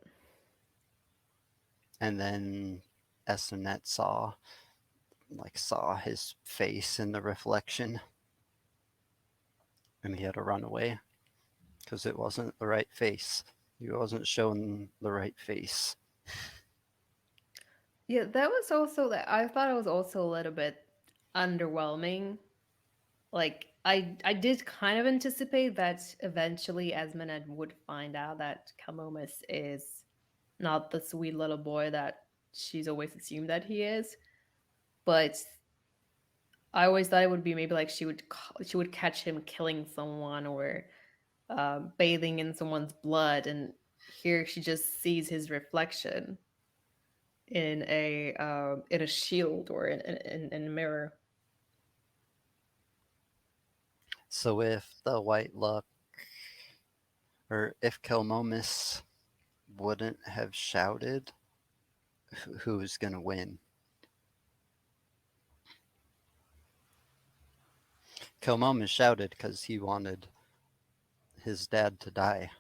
S3: And then Estenet saw his face in the reflection, and he had to run away because it wasn't the right face. He wasn't shown the right face.
S2: Yeah, that was also that I thought it was also a little bit underwhelming. Like I did kind of anticipate that eventually Esmenet would find out that Kalmomus is not the sweet little boy that she's always assumed that he is. But I always thought it would be maybe like she would catch him killing someone or bathing in someone's blood, and here she just sees his reflection in a shield or in a mirror.
S3: So if the White Luck, or if Kelmomis wouldn't have shouted, who's gonna win? Kelmomis shouted because he wanted his dad to die.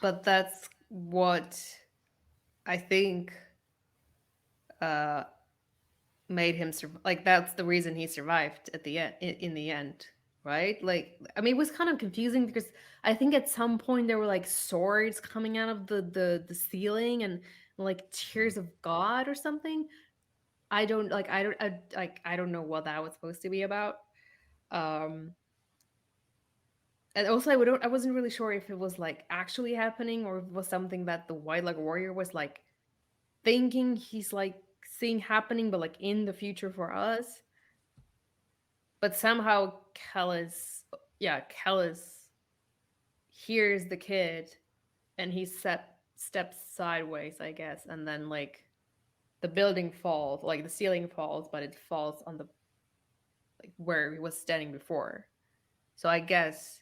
S2: But that's what I think uh, made him survive. Like that's the reason he survived at the end. In the end, right? Like I mean, it was kind of confusing because I think at some point there were like swords coming out of the ceiling and like tears of God or something. I don't know what that was supposed to be about. Um, and also I wasn't really sure if it was like actually happening or if it was something that the White Leg Warrior was like thinking he's like seeing happening, but like in the future for us. But somehow Kellis hears the kid and he steps sideways, I guess, and then like the building falls, like the ceiling falls, but it falls on the like where he was standing before. So I guess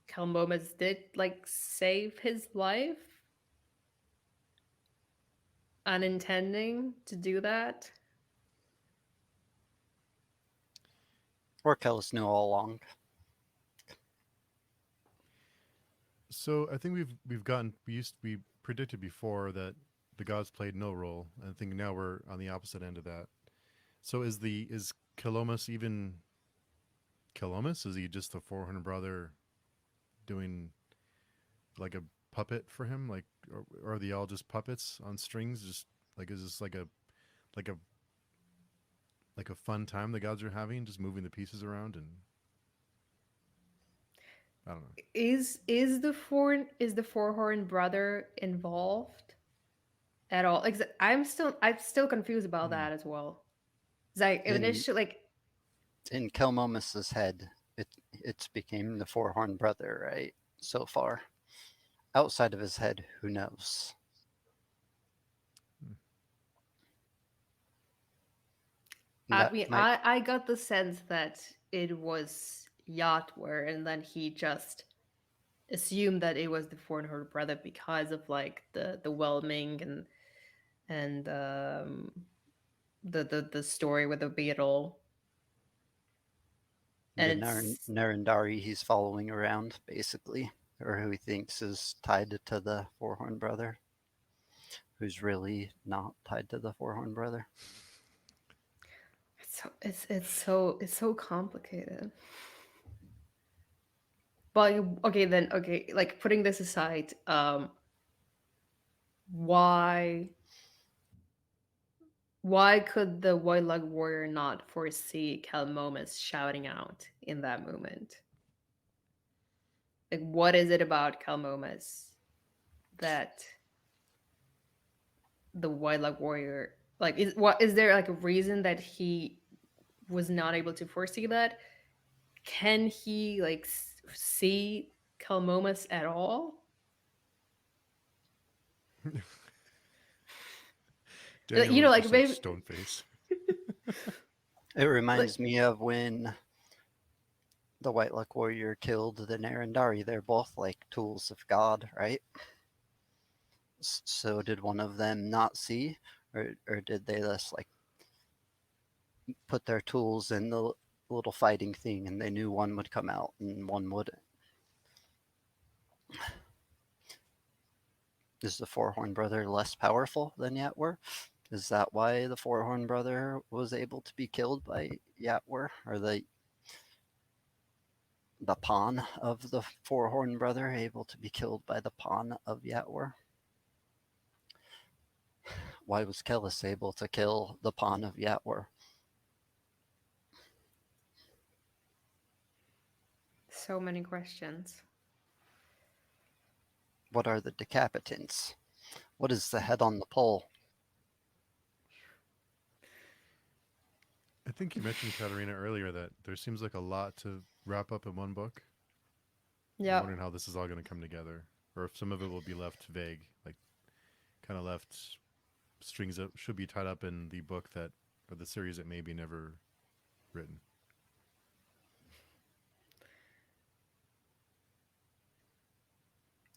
S2: Kalmomas did like save his life, unintending to do that.
S3: Or Kellis knew all along.
S1: So I think we predicted before that the gods played no role. I think now we're on the opposite end of that. So is Kalomus even Kalomus? Is he just the 400 brother doing like a puppet for him? Like, or are they all just puppets on strings? Just like is this like a like a fun time the gods are having, just moving the pieces around and I don't know.
S2: Is the four horn brother involved at all? Like, I'm still confused about
S1: Hmm.
S2: that as well. Like
S3: In
S2: initially, like
S3: in Kelmomis's head, it's became the four-horned brother, right? So far. Outside of his head, who knows?
S2: I
S3: That
S2: mean,
S3: might
S2: I got the sense that it was Yatwer, and then he just assumed that it was the four horn brother because of like the whelming and the story with the beetle. And
S3: the
S2: it's
S3: Narendari he's following around, basically, or who he thinks is tied to the four-horned brother, who's really not tied to the four-horned brother.
S2: it's so complicated. But okay, then okay, like putting this aside, why why could the White Lug Warrior not foresee Kalmomus shouting out in that moment? Like, what is it about Kalmomus that the White Lug Warrior like is there like a reason that he was not able to foresee that? Can he like see Kalmomus at all?
S1: Daniel
S2: You know,
S1: is
S2: like
S1: just like
S2: maybe
S1: stone face.
S3: It
S2: like
S3: reminds me of when the White Luck Warrior killed the Narendari. They're both like tools of God, right? So did one of them not see, or did they just like put their tools in the little fighting thing, and they knew one would come out and one wouldn't? Is the Four-Horn Brother less powerful than Yatwer? Is that why the Four-Horn Brother was able to be killed by Yatwer, or the pawn of the Four-Horn Brother able to be killed by the pawn of Yatwer? Why was Kellis able to kill the pawn of Yatwer?
S2: so many questions.
S3: What are the decapitants? What is the head on the pole?
S1: I think you mentioned, Katerina, earlier that there seems like a lot to wrap up in one book. I'm
S2: Yeah.
S1: wondering how this is all going to come together, or if some of it will be left vague, like kind of left strings that should be tied up in the book that, or the series that may be never written.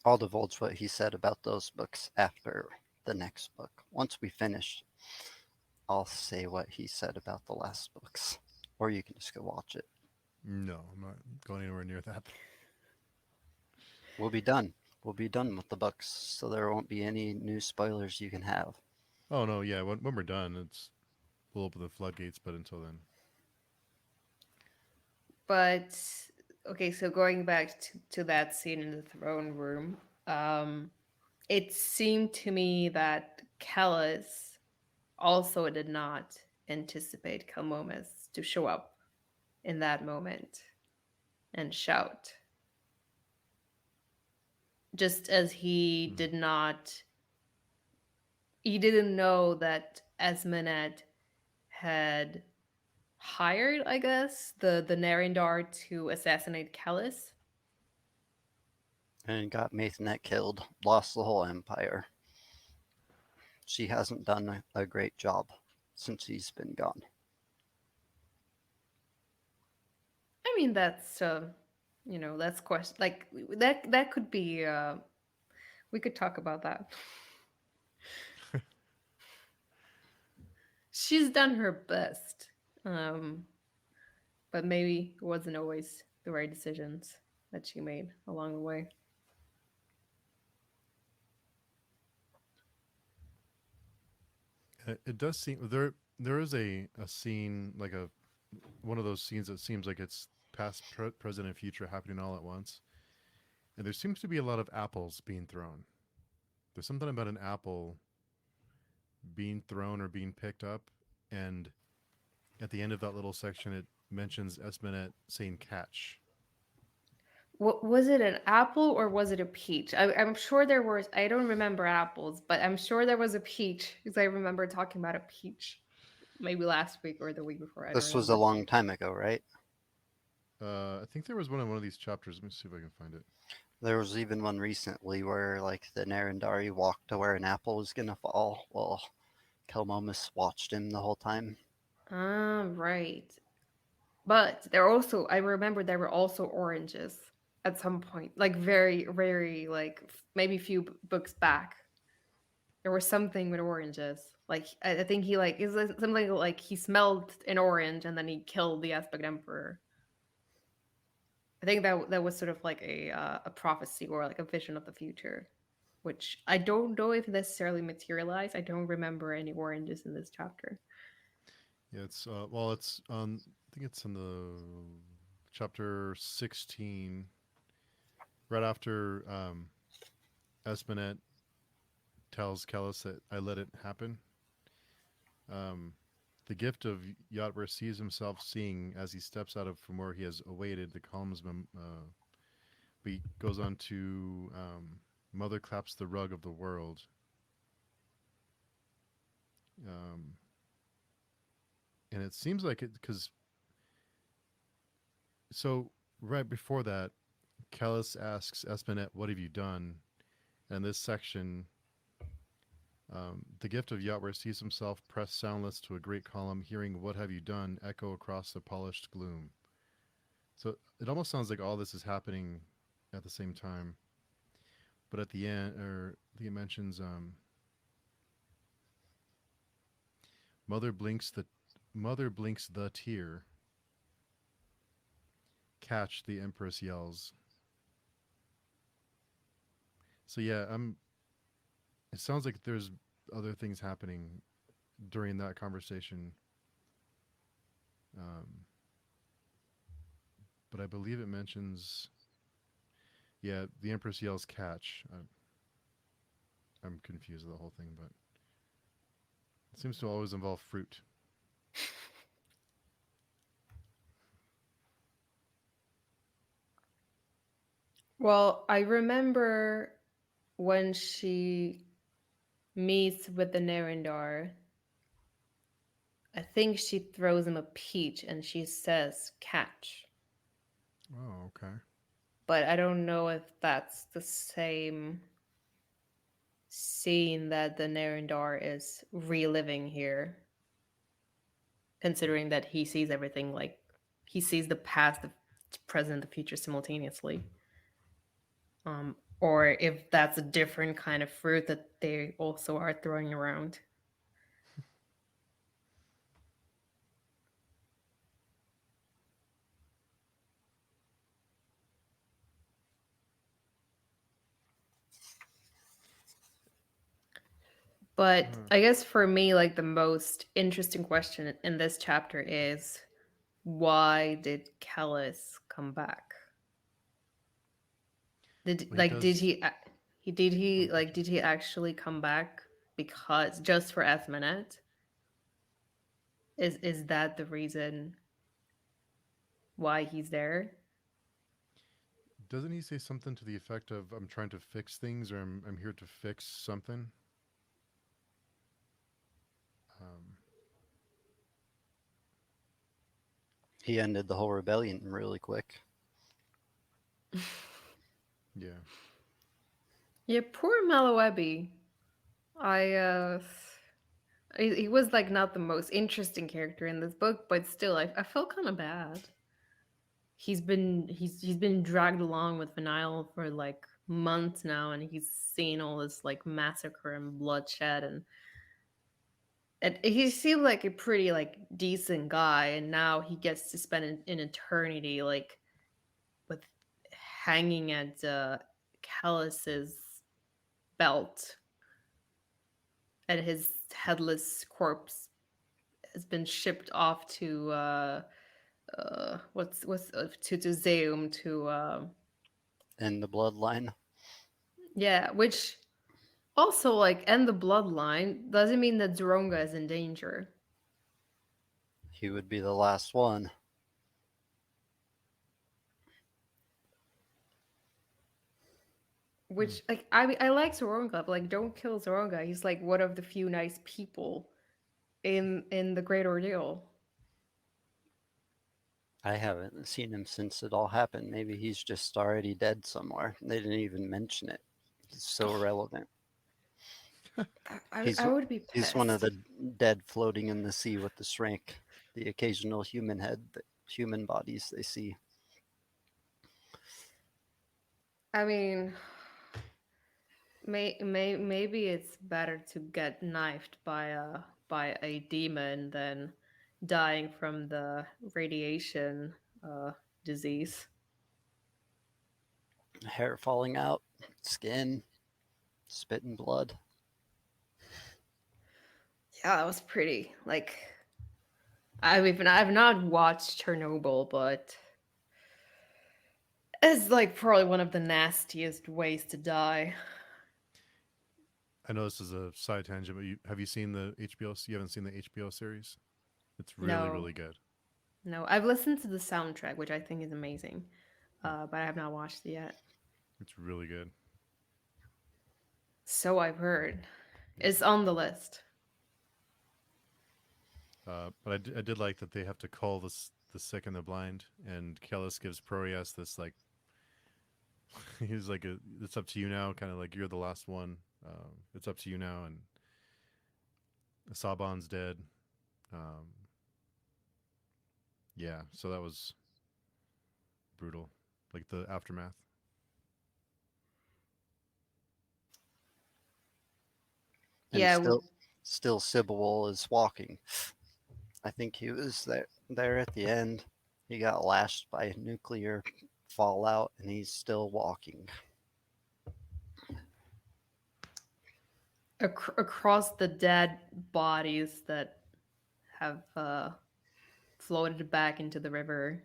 S3: I'll divulge what he said about those books after the next book. Once we finish, I'll say what he said about the last books. Or you can just go watch it.
S1: No, I'm not going anywhere near that.
S3: We'll be done. We'll be done with the books, so there won't be any new spoilers you can have.
S1: Oh no, yeah. When we're done, we'll open the floodgates. But until then,
S2: But okay, so going back to that scene in the throne room, it seemed to me that Kellis also did not anticipate Kalmomus to show up in that moment and shout. Just as he didn't know that Esmenet had hired, I guess, the Narendar to assassinate Kellis.
S3: And got Maithanet killed, lost the whole empire. She hasn't done a great job since he's been gone.
S2: I mean, that's that's question like that could be. We could talk about that. She's done her best, um, but maybe it wasn't always the right decisions that she made along the way.
S1: it does seem there is a scene, like a one of those scenes that seems like it's past, present, and future happening all at once. And there seems to be a lot of apples being thrown. There's something about an apple being thrown or being picked up, and at the end of that little section, it mentions Esmenet saying "catch."
S2: What was it, an apple or was it a peach? I'm sure there was. I don't remember apples, but I'm sure there was a peach because I remember talking about a peach, maybe last week or the week before. I don't
S3: This was a
S2: remember.
S3: long time ago, right?
S1: I think there was one in one of these chapters. Let me see if I can find it.
S3: There was even one recently where like the Narendari walked to where an apple was gonna fall. Well, Kelmomus watched him the whole time.
S2: Ah, right. But there also, I remember there were also oranges at some point, like very, very, like maybe a few books back. There was something with oranges. Like I think he like is something like he smelled an orange and then he killed the Aspect Emperor. I think that was sort of like a prophecy or like a vision of the future, which I don't know if necessarily materialized. I don't remember any oranges in this chapter.
S1: Yeah, it's well, it's I think it's in the chapter 16, right after Espenet tells Kellis that I let it happen. Um, the gift of Yatwer sees himself seeing as he steps out of from where he has awaited the columns. He goes on to Mother claps the rug of the world. Um, and it seems like it because so right before that, Kellis asks Espenet, "What have you done?" And this section The gift of Yatwer sees himself pressed soundless to a great column, hearing "What have you done?" echo across the polished gloom. So it almost sounds like all this is happening at the same time. But at the end, or the it mentions, mother blinks the mother blinks the tear. Catch, the Empress yells. So yeah, it sounds like there's other things happening during that conversation. Um, but I believe it mentions, yeah, the Empress yells catch. I'm confused with the whole thing, but it seems to always involve fruit.
S2: Well, I remember when she meets with the Nerendar, I think she throws him a peach and she says catch.
S1: Oh, okay.
S2: But I don't know if that's the same scene that the Nerendar is reliving here, considering that he sees everything, like he sees the past, the present, the future simultaneously. Or if that's a different kind of fruit that they also are throwing around. But I guess for me, like the most interesting question in this chapter is, why did Kellis come back? Did
S1: Well,
S2: like
S1: does.
S2: did he
S1: Oh,
S2: like did he actually come back because just for Esmenet? Is that the reason why he's there?
S1: doesn't he say something to the effect of "I'm trying to fix things" or "I'm here to fix something"? Um,
S3: He ended the whole rebellion really quick.
S1: yeah.
S2: Yeah, poor Malawebi. I he was like not the most interesting character in this book, but still I felt kind of bad. He's been dragged along with Vinyl for like months now, and he's seen all this like massacre and bloodshed, and he seemed like a pretty like decent guy, and now he gets to spend an eternity like with hanging at Callus's belt, and his headless corpse has been shipped off to what's to Zeum to
S3: In the bloodline,
S2: yeah, which also like end the bloodline doesn't mean that Zoronga is in danger.
S3: he would be the last one.
S2: Which like I like Zoronga, but like don't kill Zoronga. He's like one of the few nice people in the Great Ordeal.
S3: I haven't seen him since it all happened. Maybe he's just already dead somewhere. They didn't even mention it. He's so irrelevant. He's
S2: I would be
S3: he's one of
S2: pissed.
S3: the dead floating in the sea with the shrink, the occasional human head, the human bodies they see.
S2: I mean, maybe it's better to get knifed by a demon than dying from the radiation uh, disease.
S3: Hair falling out, skin, spitting blood.
S2: Yeah, that was pretty. Like I've not watched Chernobyl, but it's like probably one of the nastiest ways to die.
S1: I know this is a side tangent, but have you seen the HBO? You haven't seen the HBO series? It's really,
S2: No,
S1: really good.
S2: no, I've listened to the soundtrack, which I think is amazing, but I have not watched it yet.
S1: It's really good.
S2: So I've heard. It's on the list.
S1: But I did like that they have to call the sick and the blind, and Kellis gives Proteus this like he's like it's up to you now, kind of like you're the last one. It's up to you now, and Saban's dead. Um, yeah, so that was brutal. Like the aftermath.
S3: And
S2: Yeah,
S3: still Sybil is walking. I think he was there at the end. He got lashed by nuclear fallout, and he's still walking.
S2: across the dead bodies that have floated back into the river.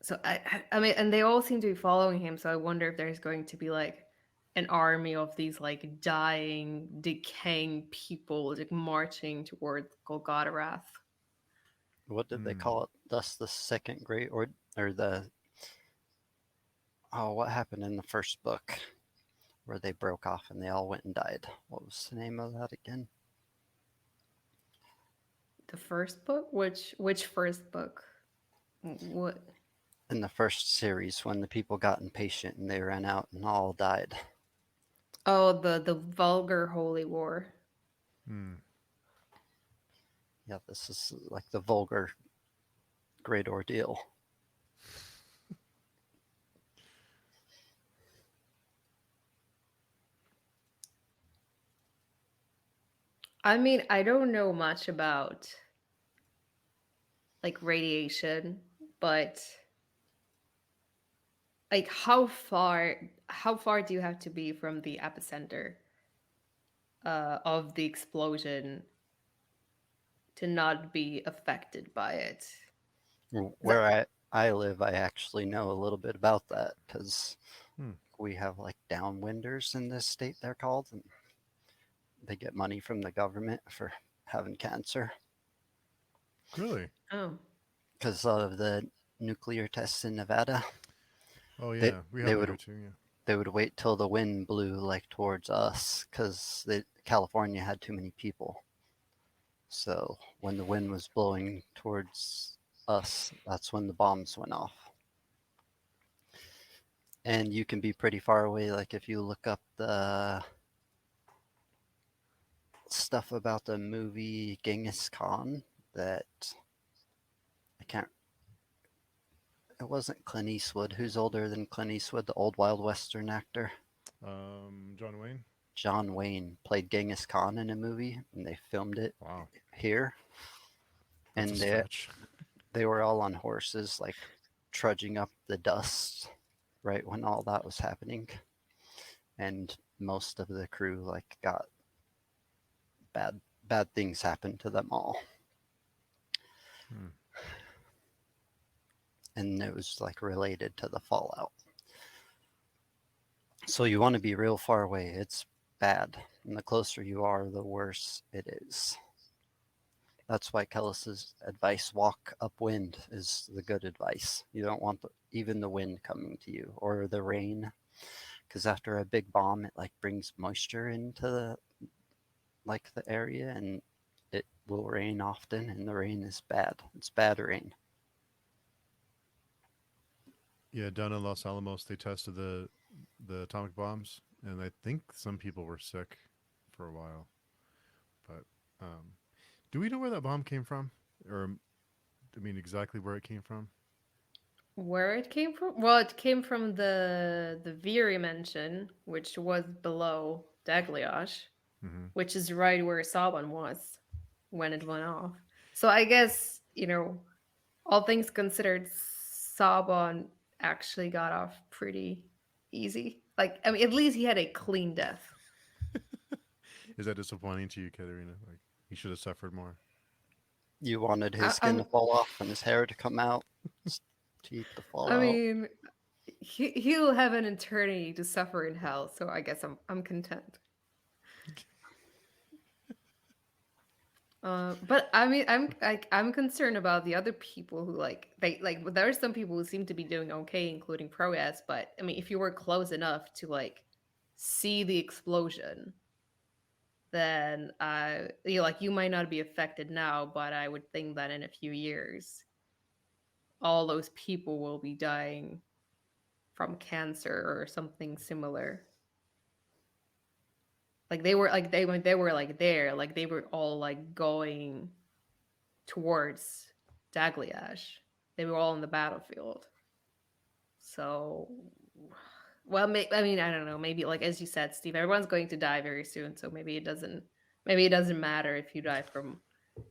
S2: So I mean, and they all seem to be following him. So I wonder if there's going to be like an army of these like dying, decaying people like marching towards Golgotha.
S3: What did they call it? Thus the second great or the what happened in the first book where they broke off and they all went and died? What was the name of that again?
S2: The first book? Which first book? What?
S3: In the first series, when the people got impatient and they ran out and all died.
S2: Oh, the vulgar holy war.
S1: Hmm.
S3: Yeah, this is like the vulgar Great Ordeal.
S2: I mean, I don't know much about like radiation, but like how far do you have to be from the epicenter of the explosion to not be affected by it?
S3: Where I live, I actually know a little bit about that because
S1: Hmm.
S3: we have like downwinders in this state, they're called, and they get money from the government for having cancer
S1: Really?
S2: Oh,
S3: because of the nuclear tests in Nevada.
S1: Oh
S3: They
S1: yeah, we have
S3: they
S1: that
S3: would
S1: here too. Yeah.
S3: they would wait till the wind blew like towards us because California had too many people. So when the wind was blowing towards us, that's when the bombs went off. And you can be pretty far away. Like if you look up the stuff about the movie Genghis Khan, that I can't. It wasn't Clint Eastwood. Who's older than Clint Eastwood? The old Wild Western actor.
S1: John Wayne.
S3: John Wayne played Genghis Khan in a movie, and they filmed it
S1: Wow,
S3: here.
S1: that's a
S3: And
S1: stretch.
S3: they were all on horses, like trudging up the dust right when all that was happening. And most of the crew like got bad things happened to them all.
S1: Hmm.
S3: And it was like related to the fallout. So you want to be real far away. It's bad. And the closer you are, the worse it is. That's why Kellis's advice, walk upwind, is the good advice. You don't want even the wind coming to you or the rain, because after a big bomb, it like brings moisture into the area, and it will rain often, and the rain is bad. It's bad rain.
S1: Yeah, down in Los Alamos, they tested the atomic bombs, and I think some people were sick for a while. But do we know where that bomb came from, or I mean exactly where it came from?
S2: where it came from? Well, it came from the Veery mansion, which was below Dagliash,
S1: Mm-hmm.
S2: which is right where Saban was when it went off. So I guess, all things considered, Saban actually got off pretty easy. Like, I mean, at least he had a clean death.
S1: Is that disappointing to you, Katerina? Like he should have suffered more.
S3: You wanted his
S2: I,
S3: skin to
S2: I'm,
S3: fall off and his hair to come out to eat the
S2: I
S3: fallout.
S2: mean, he'll have an eternity to suffer in hell. So I guess I'm content. But I mean, I'm concerned about the other people who there are some people who seem to be doing okay, including Proas. But I mean, if you were close enough to like see the explosion, then you might not be affected now, but I would think that in a few years, all those people will be dying from cancer or something similar. Like they were like they were like there, like they were all like going towards Dagliash. They were all in the battlefield. So, well, I mean, I don't know. Maybe like as you said, Steve, everyone's going to die very soon. So maybe it doesn't. Maybe it doesn't matter if you die from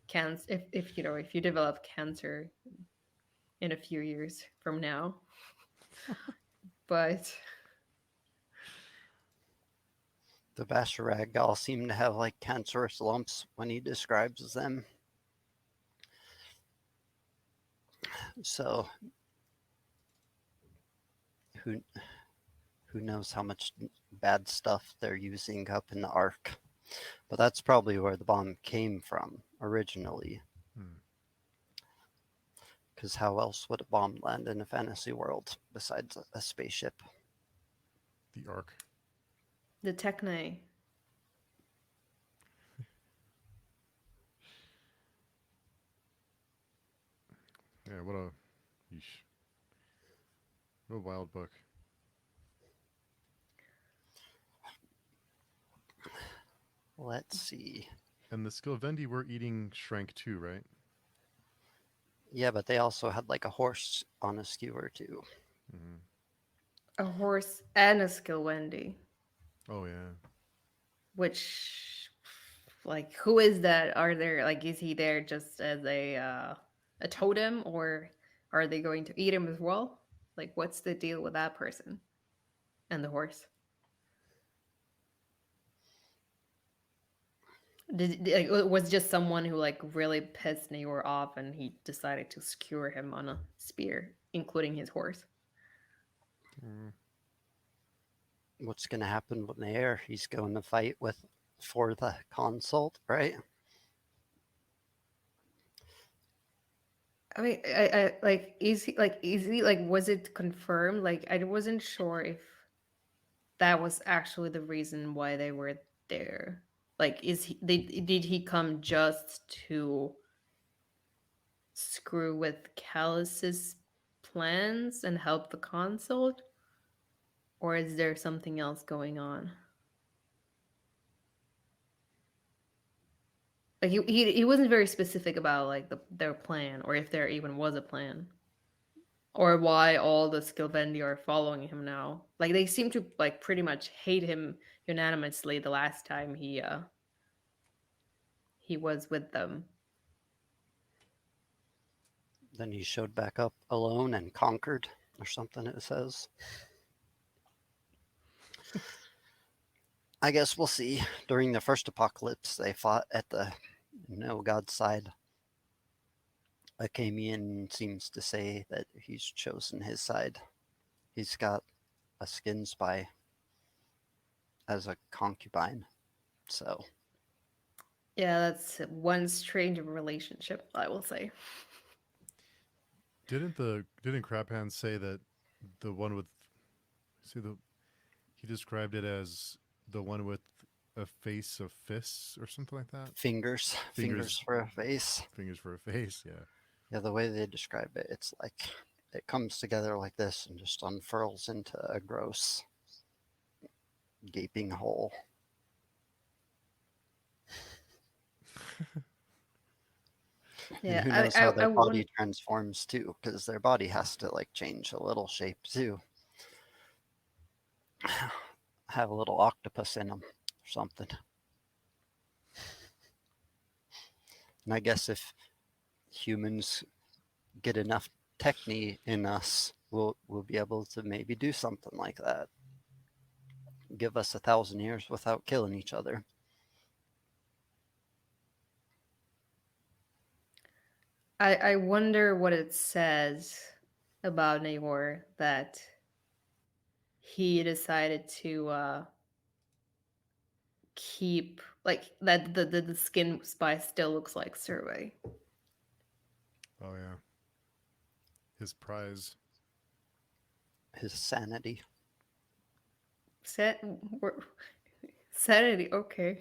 S2: cancer. If you know if you develop cancer in a few years from now. But
S3: The Basharag all seem to have like cancerous lumps when he describes them. So who knows how much bad stuff they're using up in the Ark. But that's probably where the bomb came from originally. Because how else would a bomb land in a fantasy world besides a spaceship?
S1: The Ark.
S2: the Techne.
S1: Yeah, what a wild book.
S3: Let's see.
S1: And the Skilvendi were eating Shrank too, right?
S3: Yeah, but they also had like a horse on a skewer too.
S2: A horse and a Skilwendi.
S1: Oh yeah.
S2: Which, like, who is that? Are there like, is he there just as a totem, or are they going to eat him as well? Like, what's the deal with that person and the horse? Like, it was just someone who like really pissed Neor off, and he decided to skewer him on a spear, including his horse.
S3: What's going to happen when they air? He's going to fight for the consult, right?
S2: I mean, I like, is he like, was it confirmed? Like, I wasn't sure if that was actually the reason why they were there. Like, did he come just to screw with Callus's plans and help the consult, or is there something else going on? Like, he wasn't very specific about like their plan, or if there even was a plan, or why all the Skilvendi are following him now. Like, they seem to like pretty much hate him unanimously the last time he was with them.
S3: Then he showed back up alone and conquered, or something it says. I guess we'll see. During the first apocalypse, they fought at the no God's side. Akamian seems to say that he's chosen his side. He's got a skin spy as a concubine. So
S2: Yeah, that's one strange relationship, I will say.
S1: Didn't Crabhand say that the one with he described it as the one with a face of fists or something like that?
S3: fingers for a face.
S1: Fingers for a face, yeah.
S3: Yeah, the way they describe it, it's like it comes together like this and just unfurls into a gross gaping hole.
S2: Yeah,
S3: and who knows how their body transforms too, because their body has to like change a little shape too. Have a little octopus in them or something. And I guess if humans get enough techne in us, we'll be able to maybe do something like that. Give us 1,000 years without killing each other.
S2: I wonder what it says about Neor that he decided to keep, like, that the skin spy still looks like Survey.
S1: Oh yeah. His prize.
S3: His sanity.
S2: Sanity, okay.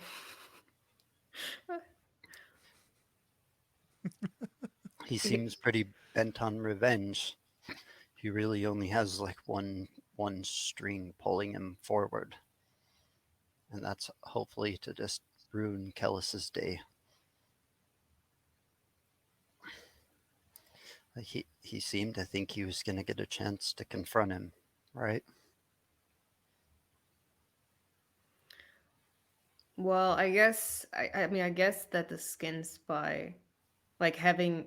S3: He seems pretty bent on revenge. He really only has like one string pulling him forward. And that's hopefully to just ruin Kellis's day. He seemed to think he was going to get a chance to confront him, right?
S2: Well, I guess I mean I guess that the skin spy, like having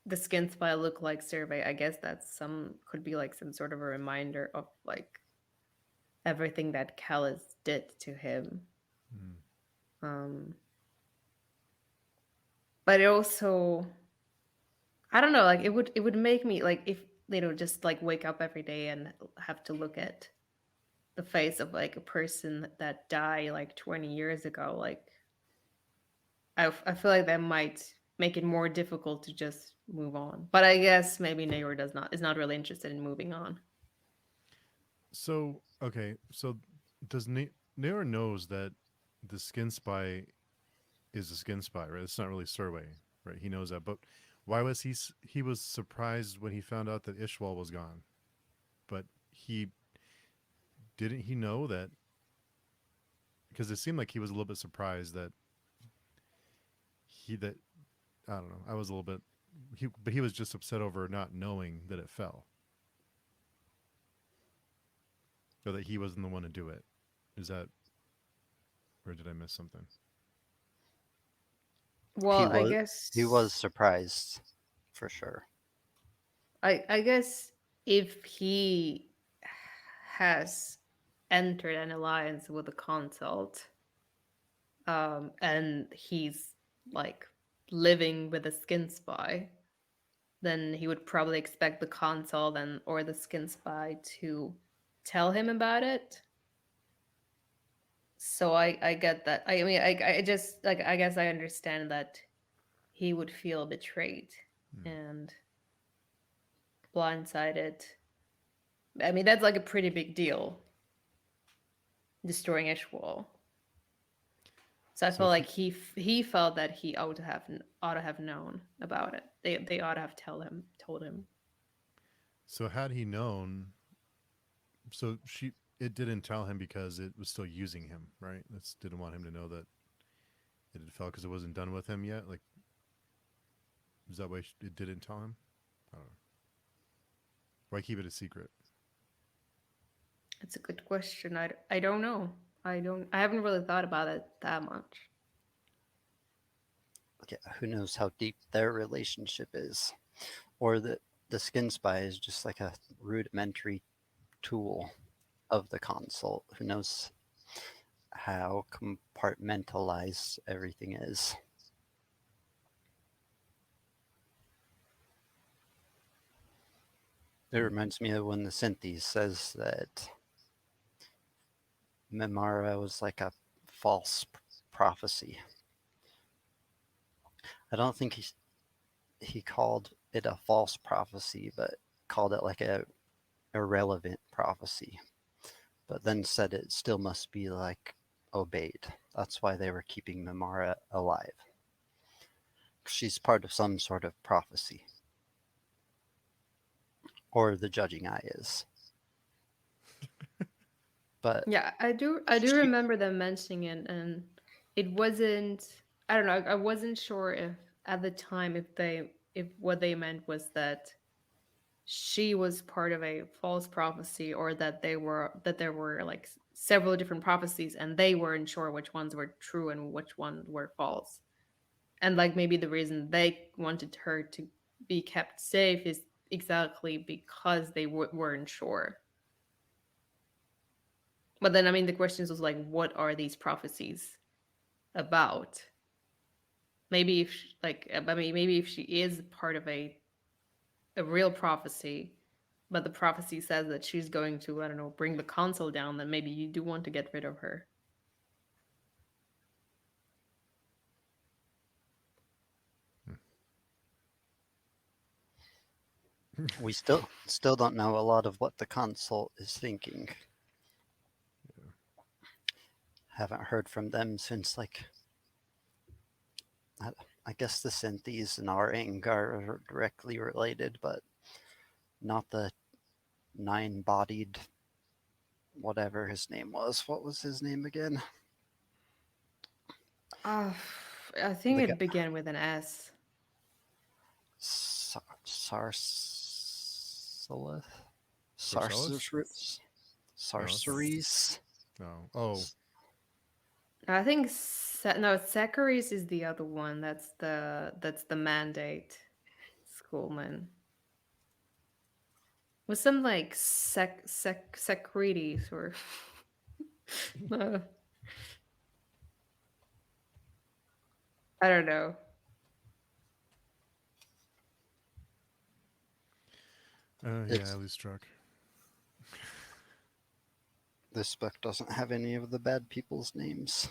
S2: the skin spy look like survey, I guess that's some could be like some sort of a reminder of like everything that Callus did to him.
S1: Mm.
S2: Um, but it also, I don't know, like it would make me like if just like wake up every day and have to look at the face of like a person that died like 20 years ago. Like I feel like that might make it more difficult to just move on. But I guess maybe Nayor is not really interested in moving on.
S1: So okay, so does Naor knows that the skin spy is a skin spy, right? It's not really Survey, right? He knows that, but why was he was surprised when he found out that Ishwal was gone, but he didn't he know that, because it seemed like he was a little bit surprised that that I don't know. I was a little bit but he was just upset over not knowing that it fell, or that he wasn't the one to do it. Is that, or did I miss something?
S2: Well, I guess
S3: He was surprised for sure.
S2: I guess if he has entered an alliance with a consult, and he's like living with a skin spy, then he would probably expect the consult and or the skin spy to tell him about it. So I get that. I mean I just like I guess I understand that he would feel betrayed and blindsided. I mean that's like a pretty big deal, destroying Ishwal. So I
S1: So
S2: feel like he felt that he ought to have known about it. They ought to have told him.
S1: so had he known, so it didn't tell him because it was still using him, right? It didn't want him to know that it had fell because it wasn't done with him yet. Like, is that why it didn't tell him? I don't know. Why keep it a secret?
S2: It's a good question. I don't know. I haven't really thought about it that much.
S3: Yeah, who knows how deep their relationship is, or that the skin spy is just like a rudimentary tool of the consult. Who knows how compartmentalized everything is. It reminds me of when the Synthes says that Memara was like a false prophecy. I don't think he called it a false prophecy, but called it like a irrelevant prophecy. But then said it still must be like obeyed. That's why they were keeping Memara alive. She's part of some sort of prophecy. Or the judging eye is. But
S2: Yeah, I do remember them mentioning it, and it wasn't. I don't know. I wasn't sure if at the time if what they meant was that she was part of a false prophecy, or that there were like several different prophecies, and they weren't sure which ones were true and which ones were false. And like maybe the reason they wanted her to be kept safe is exactly because they weren't sure. But then, I mean, the question was like, what are these prophecies about? Maybe if like, I mean, maybe if she is part of a real prophecy, but the prophecy says that she's going to, I don't know, bring the console down, then maybe you do want to get rid of her.
S3: we still don't know a lot of what the consult is thinking.
S1: Yeah.
S3: Haven't heard from them since like I guess the Synthes and our Ing are directly related, but not the nine-bodied whatever his name was. What was his name again?
S2: Uh, I think
S3: The guy,
S2: it began with an S.
S3: Sarsalith?
S1: Sorcellus?
S3: Sorceress?
S1: No.
S3: Sorceries?
S1: No. Oh,
S2: I think no, Zachary's is the other one. That's the mandate schoolman. With some like Secretes or uh, I don't know.
S1: yeah, I
S3: It's
S1: lose track.
S3: This book doesn't have any of the bad people's names.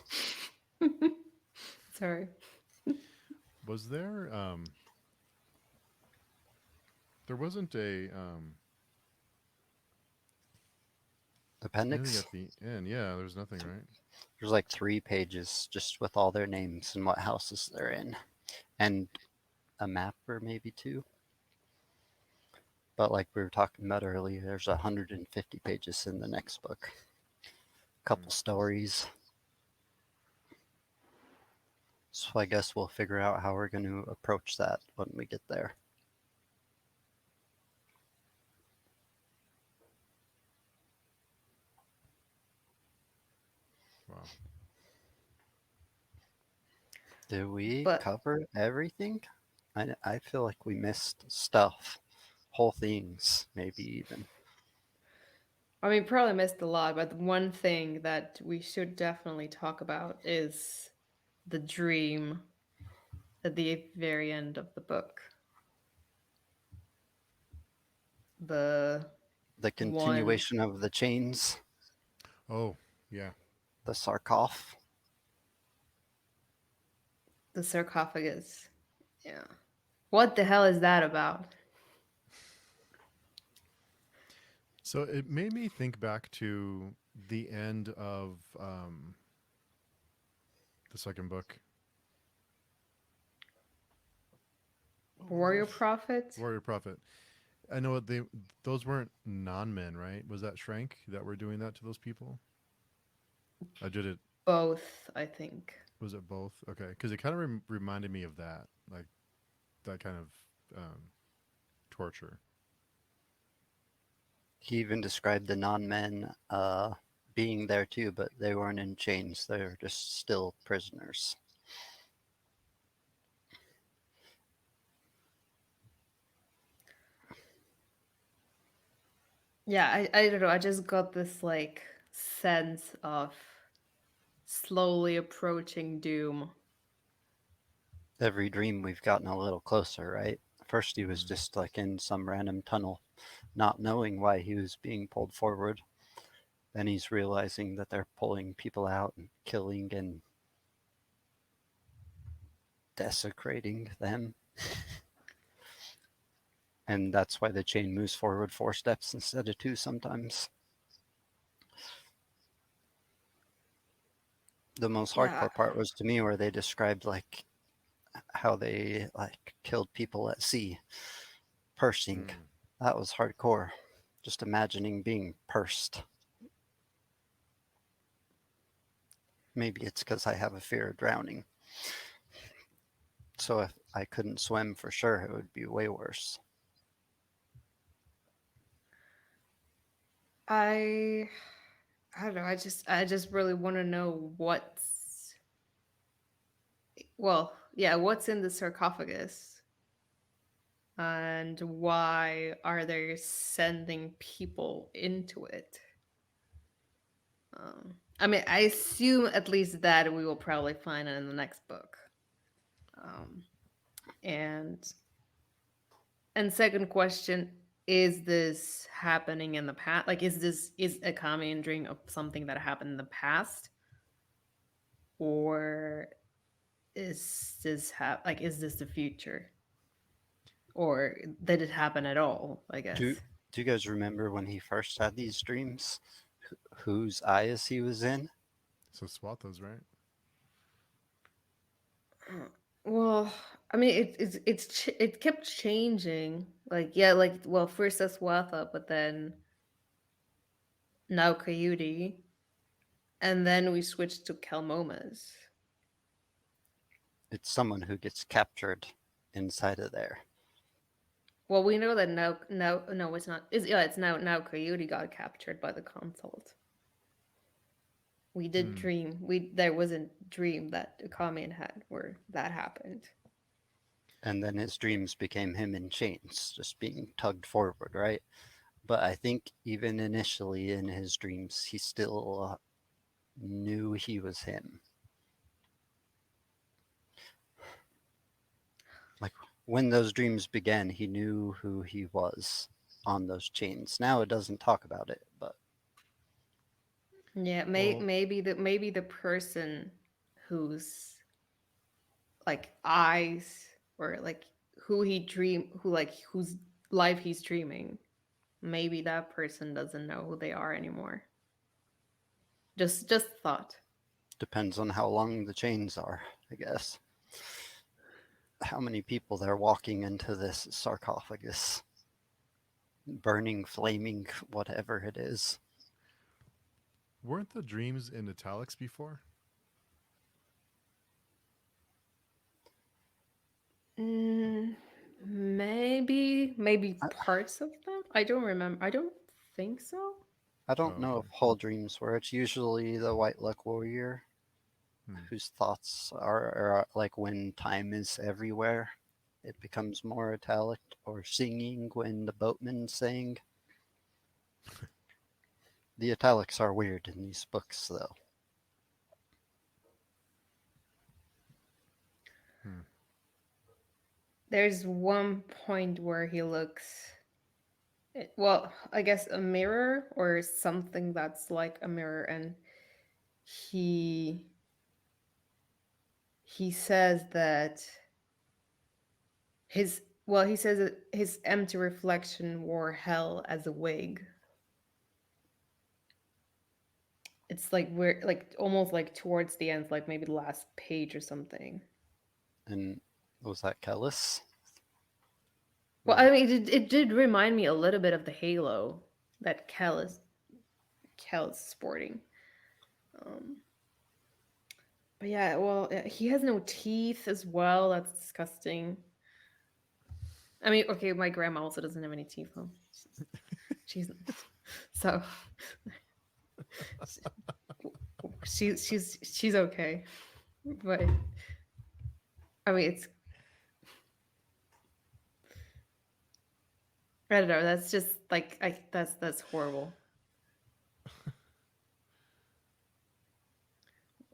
S2: Sorry.
S1: Was there? There wasn't a anything
S3: Appendix?
S1: at the end. Yeah, there's nothing, right?
S3: There's like 3 pages just with all their names and what houses they're in, and a map or maybe 2. But like we were talking about earlier, there's 150 pages in the next book. A couple stories. So I guess we'll figure out how we're going to approach that when we get there.
S1: Wow.
S3: Did we
S2: But
S3: cover everything? I feel like we missed stuff. Whole things, maybe even.
S2: I mean, probably missed a lot. But one thing that we should definitely talk about is the dream at the very end of the book. The
S3: The
S2: one,
S3: continuation of the chains,
S1: Oh, yeah.
S3: the sarcoph.
S2: the sarcophagus. Yeah. What the hell is that about?
S1: So it made me think back to the end of the second book. Oh my
S2: Warrior
S1: gosh.
S2: prophet?
S1: Warrior Prophet. I know those weren't non-men, right? Was that Shrank that were doing that to those people? I did it.
S2: Both, I think.
S1: Was it both? Okay, because it kind of reminded me of that, like that kind of torture.
S3: He even described the non-men being there too, but they weren't in chains. They were just still prisoners.
S2: Yeah, I don't know. I just got this like sense of slowly approaching doom.
S3: Every dream we've gotten a little closer, right? First he was
S1: Mm.
S3: just like in some random tunnel, not knowing why he was being pulled forward. Then he's realizing that they're pulling people out and killing and desecrating them. And that's why the chain moves forward 4 steps instead of 2 sometimes. The most
S2: Yeah,
S3: hardcore part was to me where they described like how they like killed people at sea, pursing.
S1: Mm.
S3: That was hardcore. Just imagining being pursed. Maybe it's because I have a fear of drowning. So if I couldn't swim for sure, it would be way worse.
S2: I I don't know. I just really want to know what's in the sarcophagus and why are they sending people into it? I mean, I assume at least that we will probably find it in the next book. Um, and second question, is this happening in the past? Like, is a common dream of something that happened in the past, or is this the future, or did it happen at all? I
S3: Do
S2: guess.
S3: do you guys remember when he first had these dreams? Whose eyes he was in?
S1: So Swatha's right.
S2: Well, I mean, it kept changing. Like, yeah, like, well, first as Swatha, but then now Coyote, and then we switched to Kelmomas.
S3: It's someone who gets captured inside of there.
S2: Well, we know that no, it's not. It's now Coyote got captured by the consult. We did dream. There was a dream that Akamian had where that happened.
S3: And then his dreams became him in chains, just being tugged forward, right? But I think even initially in his dreams, he still knew he was him. Like when those dreams began, he knew who he was on those chains. Now it doesn't talk about it, but
S2: Yeah, maybe the person whose like eyes or like whose life he's dreaming, maybe that person doesn't know who they are anymore. Just thought.
S3: depends on how long the chains are, I guess. How many people they're walking into this sarcophagus, burning, flaming, whatever it is.
S1: Weren't the dreams in italics before?
S2: Maybe parts of them. I don't remember. I don't think so.
S3: I don't know
S1: okay.
S3: if whole dreams were. It's usually the White Luck Warrior
S1: Hmm.
S3: whose thoughts are like when time is everywhere. It becomes more italic, or singing when the boatman sang. The italics are weird in these books, though.
S1: Hmm.
S2: There's one point where he looks, well, I guess a mirror or something that's like a mirror, and he says that he says that his empty reflection wore hell as a wig. It's like we're like almost like towards the end, like maybe the last page or something.
S3: And was that Kellis?
S2: Well, I mean, it did remind me a little bit of the Halo that Kel is sporting. Um, but yeah, well, he has no teeth as well. That's disgusting. I mean, okay, my grandma also doesn't have any teeth though. She's so she's okay, but I mean, it's I don't know. That's just like that's horrible.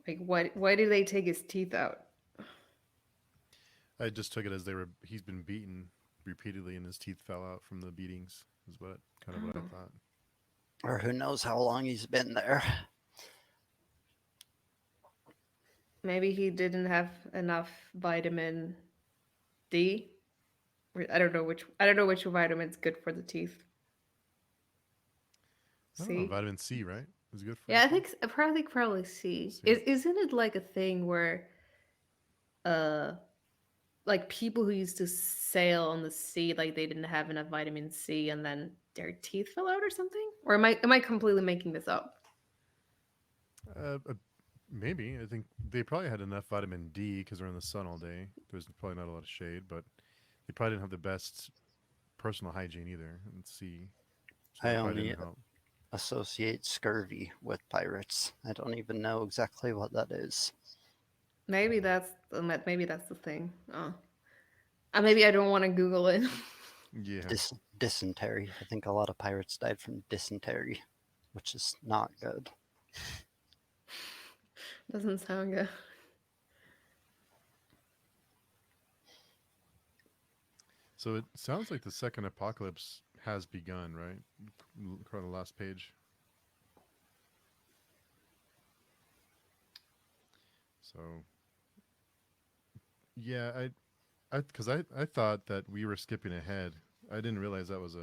S2: Like, why did they take his teeth out?
S1: I just took it as he's been beaten repeatedly and his teeth fell out from the beatings, is what I thought.
S3: Or who knows how long he's been there.
S2: Maybe he didn't have enough vitamin D. I don't know which vitamin's good for the teeth.
S1: I don't know,
S2: See?
S1: vitamin C, right? Is good for
S2: Yeah,
S1: your
S2: I
S1: teeth?
S2: think probably C.
S1: C.
S2: Isn't it like a thing where uh like people who used to sail on the sea, like they didn't have enough vitamin C and then their teeth fell out or something? Or am I completely making this up?
S1: Maybe. I think they probably had enough vitamin D because they're in the sun all day. There's probably not a lot of shade, but they probably didn't have the best personal hygiene either. And C, so
S3: I
S1: that probably
S3: only
S1: didn't help.
S3: associate scurvy with pirates. I don't even know exactly what that is.
S2: Maybe that's the thing. Oh. Maybe I don't want to Google it.
S1: Yeah.
S3: Dysentery. I think a lot of pirates died from dysentery, which is not good.
S2: Doesn't sound good.
S1: So it sounds like the second apocalypse has begun, right? On the last page. So yeah, because I thought that we were skipping ahead. I didn't realize that was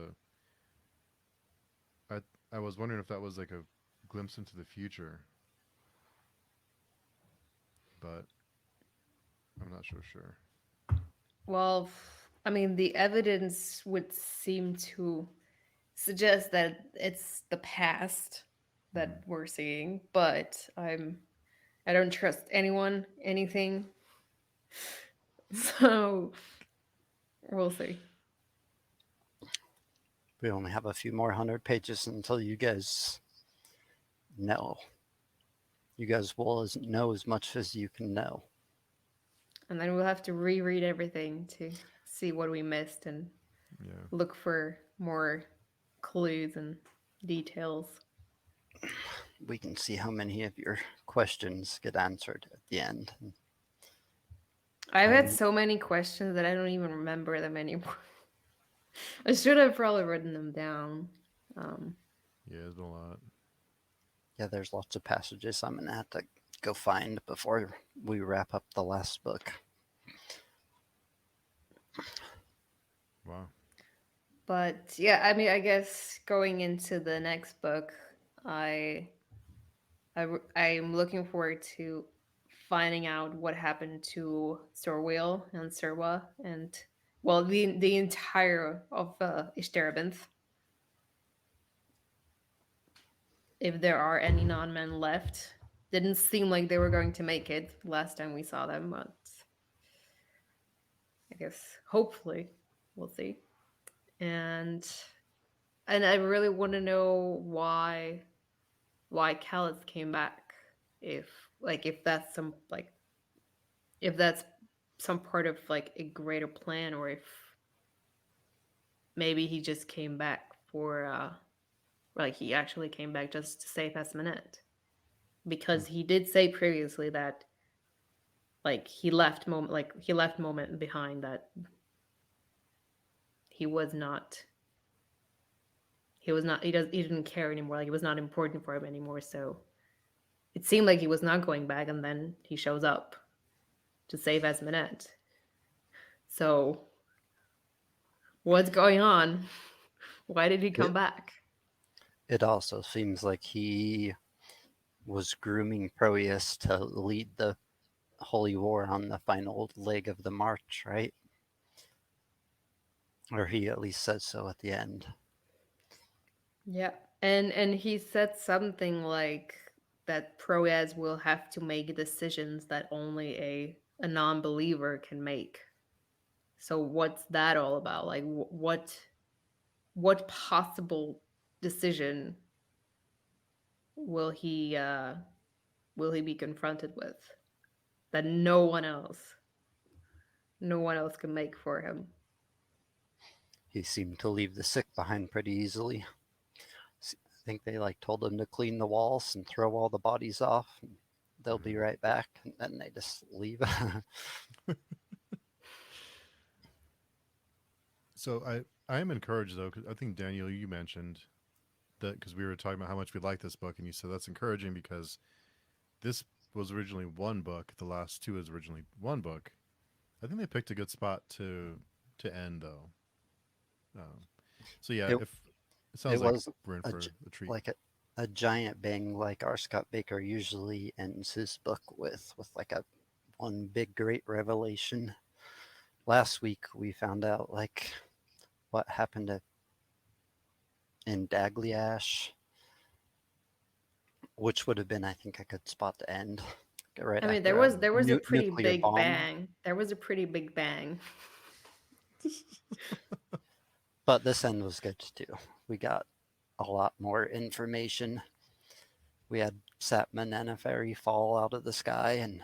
S1: I was wondering if that was like a glimpse into the future, but I'm not so sure.
S2: Well, I mean, the evidence would seem to suggest that it's the past. that we're seeing, but I don't trust anyone, anything. So we'll see.
S3: We only have a few more 100 pages until you guys know. You guys will know as much as you can know.
S2: And then we'll have to reread everything to see what we missed and
S1: Yeah.
S2: look for more clues and details.
S3: We can see how many of your questions get answered at the end.
S2: I've had so many questions that I don't even remember them anymore. I should have probably written them down.
S1: Yeah, there's been a lot.
S3: Yeah, there's lots of passages I'm going to have to go find before we wrap up the last book.
S1: Wow.
S2: But yeah, I mean, I guess going into the next book, I'm looking forward to finding out what happened to Sorwheel and Serwa and well, the entire of Ishterabinth. If there are any non-men left, didn't seem like they were going to make it last time we saw them, but I guess hopefully we'll see. And I really want to know why Callus came back. If that's some part of like a greater plan, or if maybe he just came back for like he actually came back just to save Esminette. Because he did say previously that like he left moment behind, that he didn't care anymore, like it was not important for him anymore. So it seemed like he was not going back, and then he shows up to save Esminette. So what's going on? Why did he come back?
S3: It also seems like he was grooming Proeus to lead the Holy War on the final leg of the march, right? Or he at least says so at the end.
S2: Yeah. And he said something like that Proeus will have to make decisions that only a non-believer can make. So what's that all about? Like what possible decision will he be confronted with that no one else can make for him?
S3: He seemed to leave the sick behind pretty easily. I think they told him to clean the walls and throw all the bodies off. And they'll be right back, and then they just leave.
S1: So I am encouraged though, because I think Daniel, you mentioned that because we were talking about how much we like this book, and you said that's encouraging because this was originally one book. The last two is originally one book. I think they picked a good spot to end though. So yeah,
S3: It-
S1: if it sounds
S3: it
S1: like
S3: was
S1: we're in for a treat.
S3: like a giant bang, like our Scott Baker usually ends his book with like a one big great revelation. Last week we found out what happened in Dagliash, which would have been, I think, a good spot to end. Right
S2: I mean,
S3: after
S2: there was a pretty
S3: nuclear
S2: big
S3: bomb.
S2: bang. There was a pretty big bang.
S3: But this end was good too. We got a lot more information. We had Satman and a fairy fall out of the sky and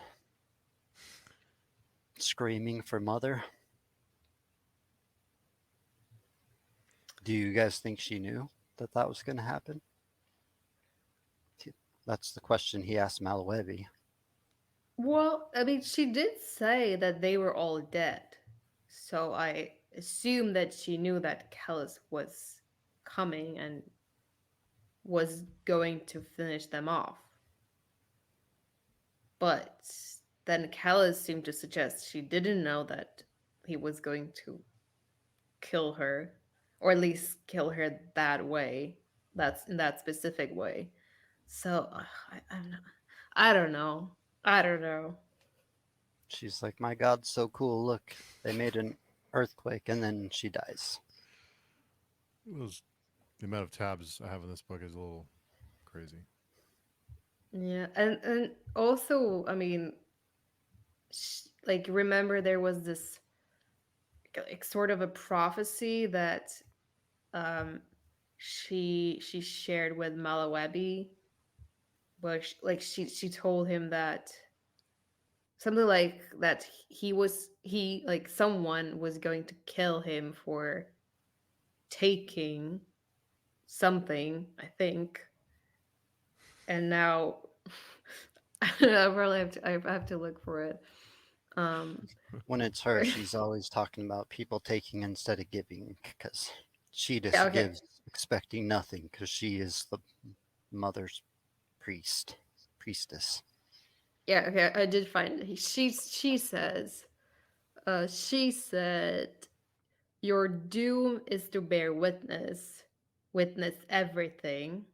S3: screaming for mother. Do you guys think she knew that was going to happen? That's the question he asked Malawebi.
S2: Well, I mean, she did say that they were all dead. So I assume that she knew that Callus was coming and was going to finish them off. But then Callus seemed to suggest she didn't know that he was going to kill her, or at least kill her that way. That's in that specific way. So I don't know. I don't know.
S3: She's like, my God, so cool. Look, they made an earthquake, and then she dies.
S1: The amount of tabs I have in this book is a little crazy.
S2: Yeah, and also, I mean, like remember there was this like sort of a prophecy that um she shared with Malawebi, where she told him that something like that he like someone was going to kill him for taking something, I think. And now I don't know, I probably I have to look for it. Um
S3: When it's her, she's always talking about people taking instead of giving because she
S2: yeah,
S3: just
S2: okay.
S3: gives expecting nothing because she is the mother's priestess.
S2: Yeah, okay, I did find it. She says, she said, "Your doom is to bear witness, witness everything."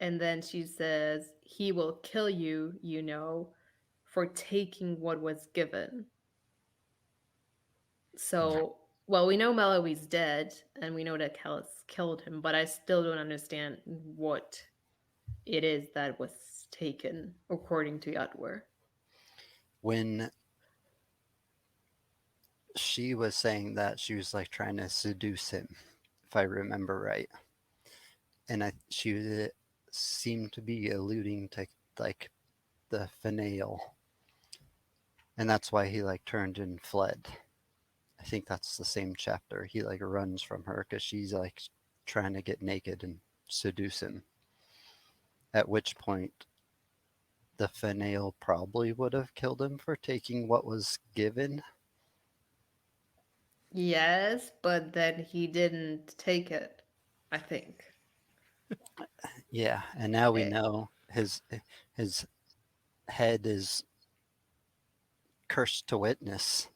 S2: And then she says, "He will kill you, you know, for taking what was given."
S1: Hmm.
S2: So, well, we know Melody's dead, and we know that Callus killed him, but I still don't understand what it is that was taken according to Yadwar.
S3: When she was saying that, she was like trying to seduce him, if I remember right. And she seemed to be alluding to like the finale, and that's why he like turned and fled. I think that's the same chapter. He like runs from her because she's like trying to get naked and seduce him. At which point, the finale probably would have killed him for taking what was given.
S2: Yes, but then he didn't take it, I think.
S3: Yeah, and now we
S2: Eh,
S3: know his head is cursed to witness.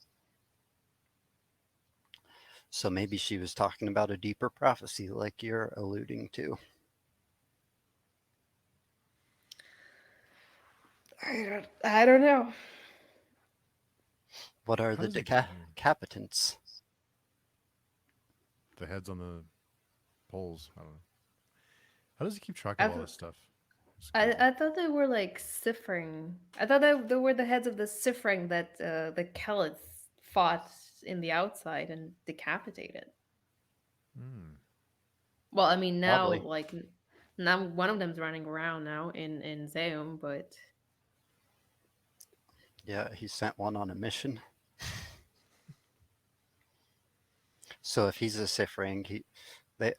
S3: So maybe she was talking about a deeper prophecy, like you're alluding to.
S2: I don't know.
S3: What are
S1: How
S3: the
S1: does he? Yeah,
S3: decapitants?
S1: the heads on the poles. I don't know. How does he keep track
S2: I,
S1: of all
S2: th-
S1: this stuff? It's crazy.
S2: I thought they were like Sifring. I thought that they were the heads of the Sifring that the Kelets fought in the outside and decapitated.
S1: Hmm.
S2: Well, I mean now
S3: Probably.
S2: like now one of them's running around now in Zeum, but
S3: Yeah, he sent one on a mission. So if he's a Sifring,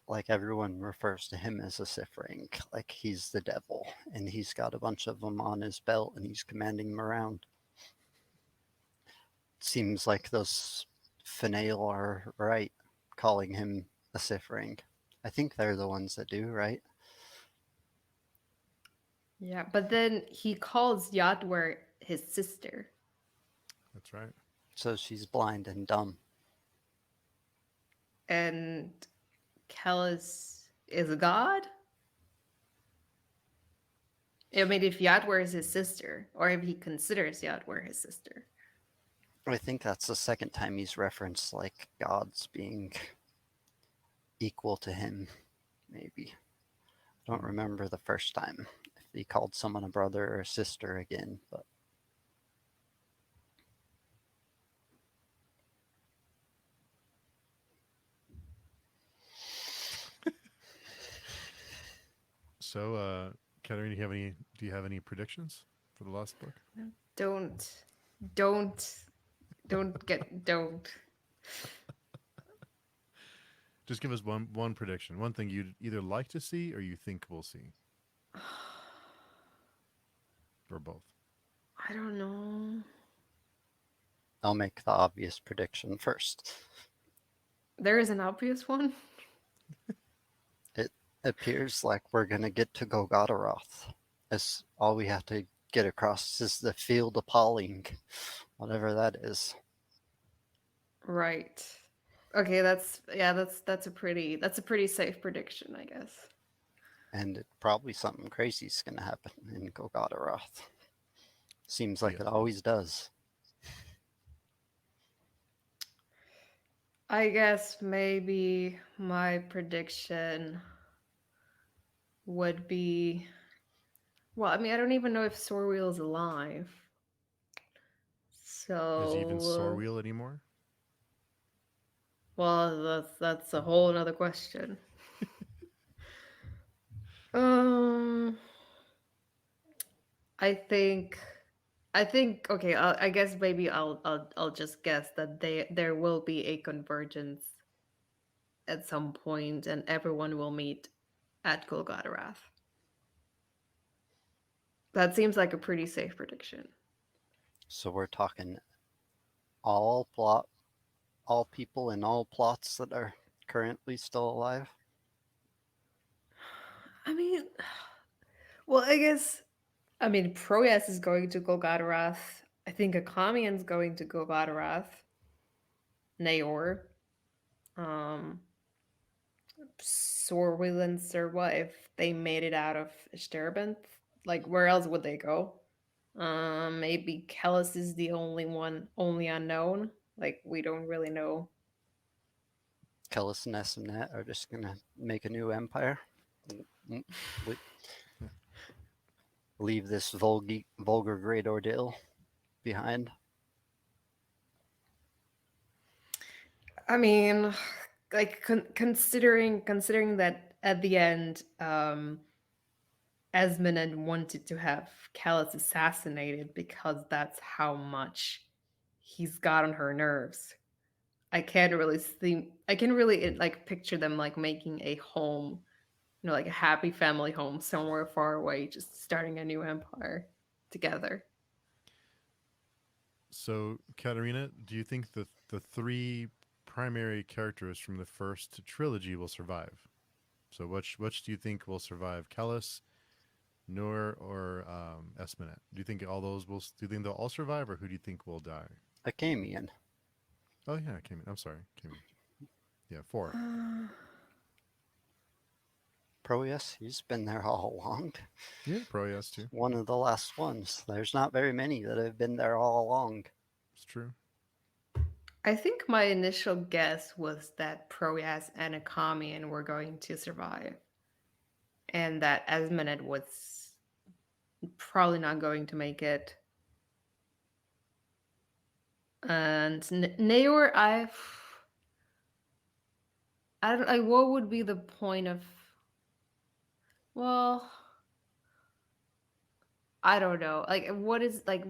S3: like everyone refers to him as a Sifring, like he's the devil, and he's got a bunch of them on his belt, and he's commanding them around. Seems like those Finale are right, calling him a Sifring. I think they're the ones that do, right?
S2: yeah. But then he calls Yadwar his sister,
S1: That's right.
S3: So she's blind and dumb.
S2: and Kellis is a god. I mean, if Yadwar is his sister, or if he considers Yadwar his sister.
S3: I think that's the second time he's referenced like gods being equal to him, maybe. I don't
S1: Hmm.
S3: remember the first time if he called someone a brother or a sister again, but
S1: So, Katerina, do you have any predictions for the last book?
S2: Don't, don't, don't.
S1: Just give us one prediction, one thing you'd either like to see or you think we'll see, or both.
S2: I don't know.
S3: I'll make the obvious prediction first.
S2: There is an obvious one.
S3: It appears like we're gonna get to Golgotharoth. As all we have to get across is the field appalling, whatever that is.
S2: Right. Okay, that's a pretty safe prediction, I guess.
S3: And probably something crazy is gonna happen in Golgotharoth. Seems like
S1: Yeah.
S3: it always does.
S2: I guess maybe my prediction would be Well, I mean, I don't even know if Sorwheel is alive.
S1: Is he even
S2: So,
S1: Sorwheel anymore?
S2: well, that's a whole another question. Um, I think, okay. I guess maybe I'll just guess that there will be a convergence at some point, and everyone will meet at Golgotha. That seems like a pretty safe prediction.
S3: So we're talking all plot, all people in all plots that are currently still alive.
S2: I mean, well, I mean, Proyas is going to Golgotha. I think Akamian's going to Golgotha. Naor. Um, Sorwil and Serwa, if they made it out of Sterbenth, like where else would they go? Maybe Kellis is the only unknown. Like we don't really know.
S3: Kellis and Esmnet are just gonna make a new empire. Leave this vulgar Great Ordeal behind.
S2: I mean, like considering that at the end, Esmond wanted to have Kellis assassinated because that's how much he's got on her nerves. I can't really see. I can really like picture them like making a home, like a happy family home somewhere far away, just starting a new empire together.
S1: So, Katerina, do you think the three primary characters from the first trilogy will survive? So, which do you think will survive? Callus, Nur, or Esminet? Do you think all those will? Do you think they'll all survive, or who do you think will die?
S3: Akamian.
S1: Oh yeah, came in. I'm sorry, came in. Yeah, four.
S3: Proyas, he's been there all along.
S1: Yeah, probably yes too.
S3: One of the last ones. There's not very many that have been there all along.
S1: It's true.
S2: I think my initial guess was that Proyas and Akamian were going to survive, and that Esmenet was probably not going to make it. And Naor, I don't like. What would be the point of? Well, I don't know. Like, what is like?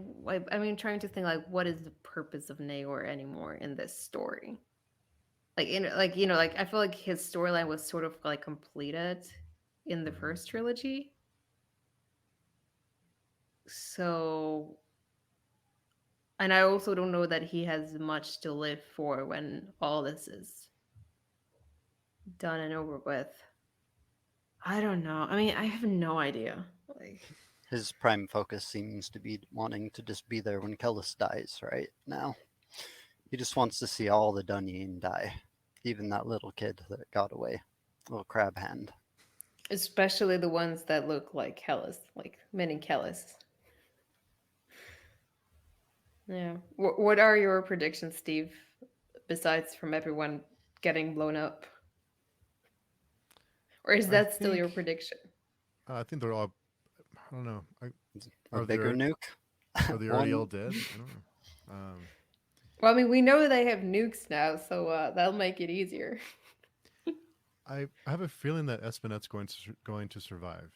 S2: I mean, trying to think like, what is the purpose of Naor anymore in this story? Like, like I feel like his storyline was sort of like completed in the first trilogy. So, and I also don't know that he has much to live for when all this is done and over with. I don't know. I mean, I have no idea. Like,
S3: His prime focus seems to be wanting to just be there when Kellis dies right now. He just wants to see all the Dunyan die. Even that little kid that got away. Little crab hand.
S2: especially the ones that look like Hellas, like mini Kellis. Yeah. What are your predictions, Steve? Besides from everyone getting blown up, or is
S1: I
S2: that still your
S1: think
S2: prediction?
S1: I think they're all. I don't know.
S3: A
S1: Are
S3: bigger
S1: they
S3: nuke.
S1: are they already all dead? I don't know.
S2: Well, I mean, we know they have nukes now, so that'll make it easier.
S1: I have a feeling that Espinet's going to survive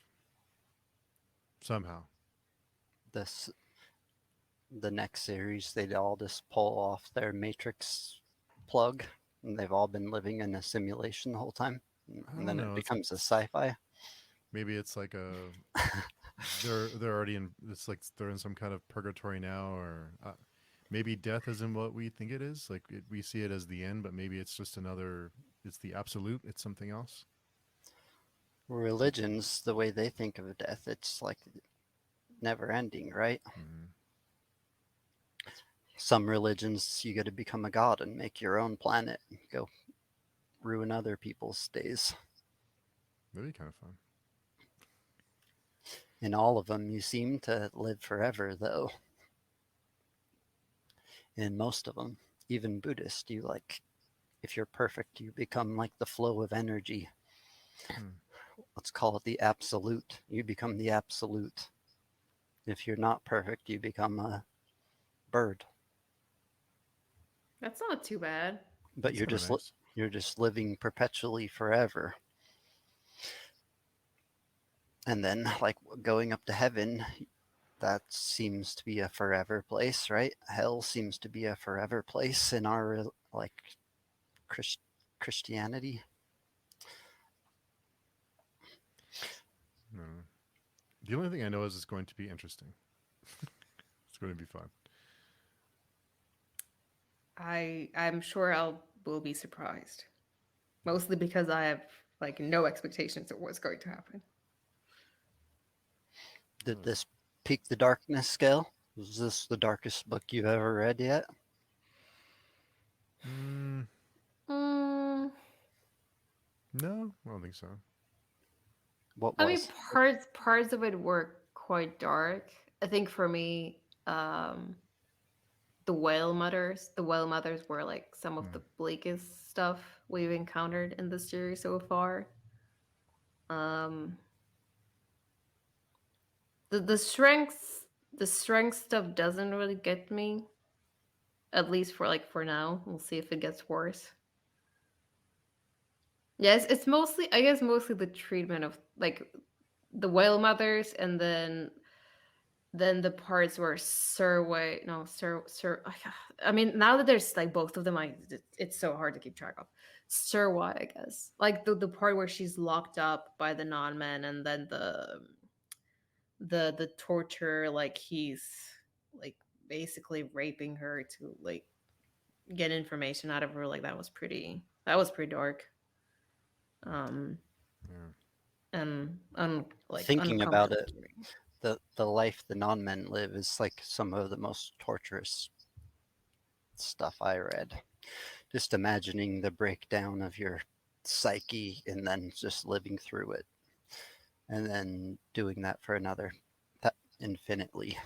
S1: somehow.
S3: This the next series, they'd all just pull off their Matrix plug, and they've all been living in a simulation the whole time.
S1: I
S3: And
S1: don't
S3: then it
S1: know.
S3: becomes a sci-fi.
S1: Maybe it's like a they're already in. It's like they're in some kind of purgatory now, or maybe death isn't what we think it is. Like we see it as the end, but maybe it's just another. It's the absolute. It's something else.
S3: Religions, the way they think of death, it's like never ending, right?
S1: Mm-hmm.
S3: Some religions, you got to become a god and make your own planet, and go ruin other people's days.
S1: That'd be kind of fun.
S3: In all of them, you seem to live forever, though. In most of them, even Buddhist, you like, if you're perfect, you become like the flow of energy.
S1: Hmm.
S3: Let's call it the absolute. You become the absolute. If you're not perfect, you become a bird.
S2: That's not too bad.
S3: But
S1: That's kind of nice.
S3: you're just living perpetually forever. And then, like, going up to heaven, that seems to be a forever place, right? Hell seems to be a forever place in our, like, Christ- Christianity.
S1: No. The only thing I know is it's going to be interesting. It's going to be fun.
S2: I'm sure I'll will be surprised. Mostly because I have like no expectations of what's going to happen.
S3: Did this peak the darkness scale? Was this the darkest book you've ever read yet?
S1: Mm,
S2: Mm,
S1: no, I don't think so.
S3: What
S2: I mean,
S3: was?
S2: parts of it were quite dark. I think for me, the whale mothers were like some of
S1: Mm.
S2: the bleakest stuff we've encountered in the series so far. Um, the strength stuff doesn't really get me. At least for now. We'll see if it gets worse. Yes, it's mostly I guess mostly the treatment of like the whale mothers and then the parts where Surway no Sir I mean now that there's like both of them it's so hard to keep track of. Surway, I guess. Like the part where she's locked up by the non-man and then the torture like he's like basically raping her to like get information out of her like that was pretty dark. Um
S1: Yeah.
S2: and like
S3: Thinking about
S2: uncomfortable
S3: it,
S2: to me.
S3: the life the non-men live is like some of the most torturous stuff I read. Just imagining the breakdown of your psyche and then just living through it, and then doing that for another infinitely.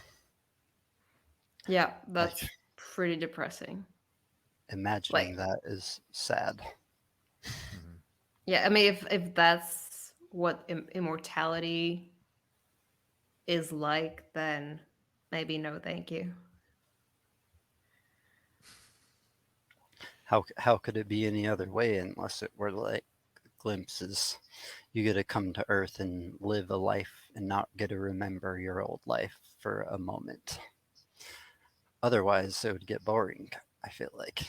S2: Yeah,
S3: Like,
S2: that's pretty depressing.
S3: imagining
S2: Like,
S3: that is sad.
S1: Mm-hmm.
S2: yeah, I mean, if that's what immortality is like, then maybe no, thank you.
S3: How could it be any other way unless it were like glimpses? You get to come to Earth and live a life and not get to remember your old life for a moment. Otherwise, it would get boring, I feel like.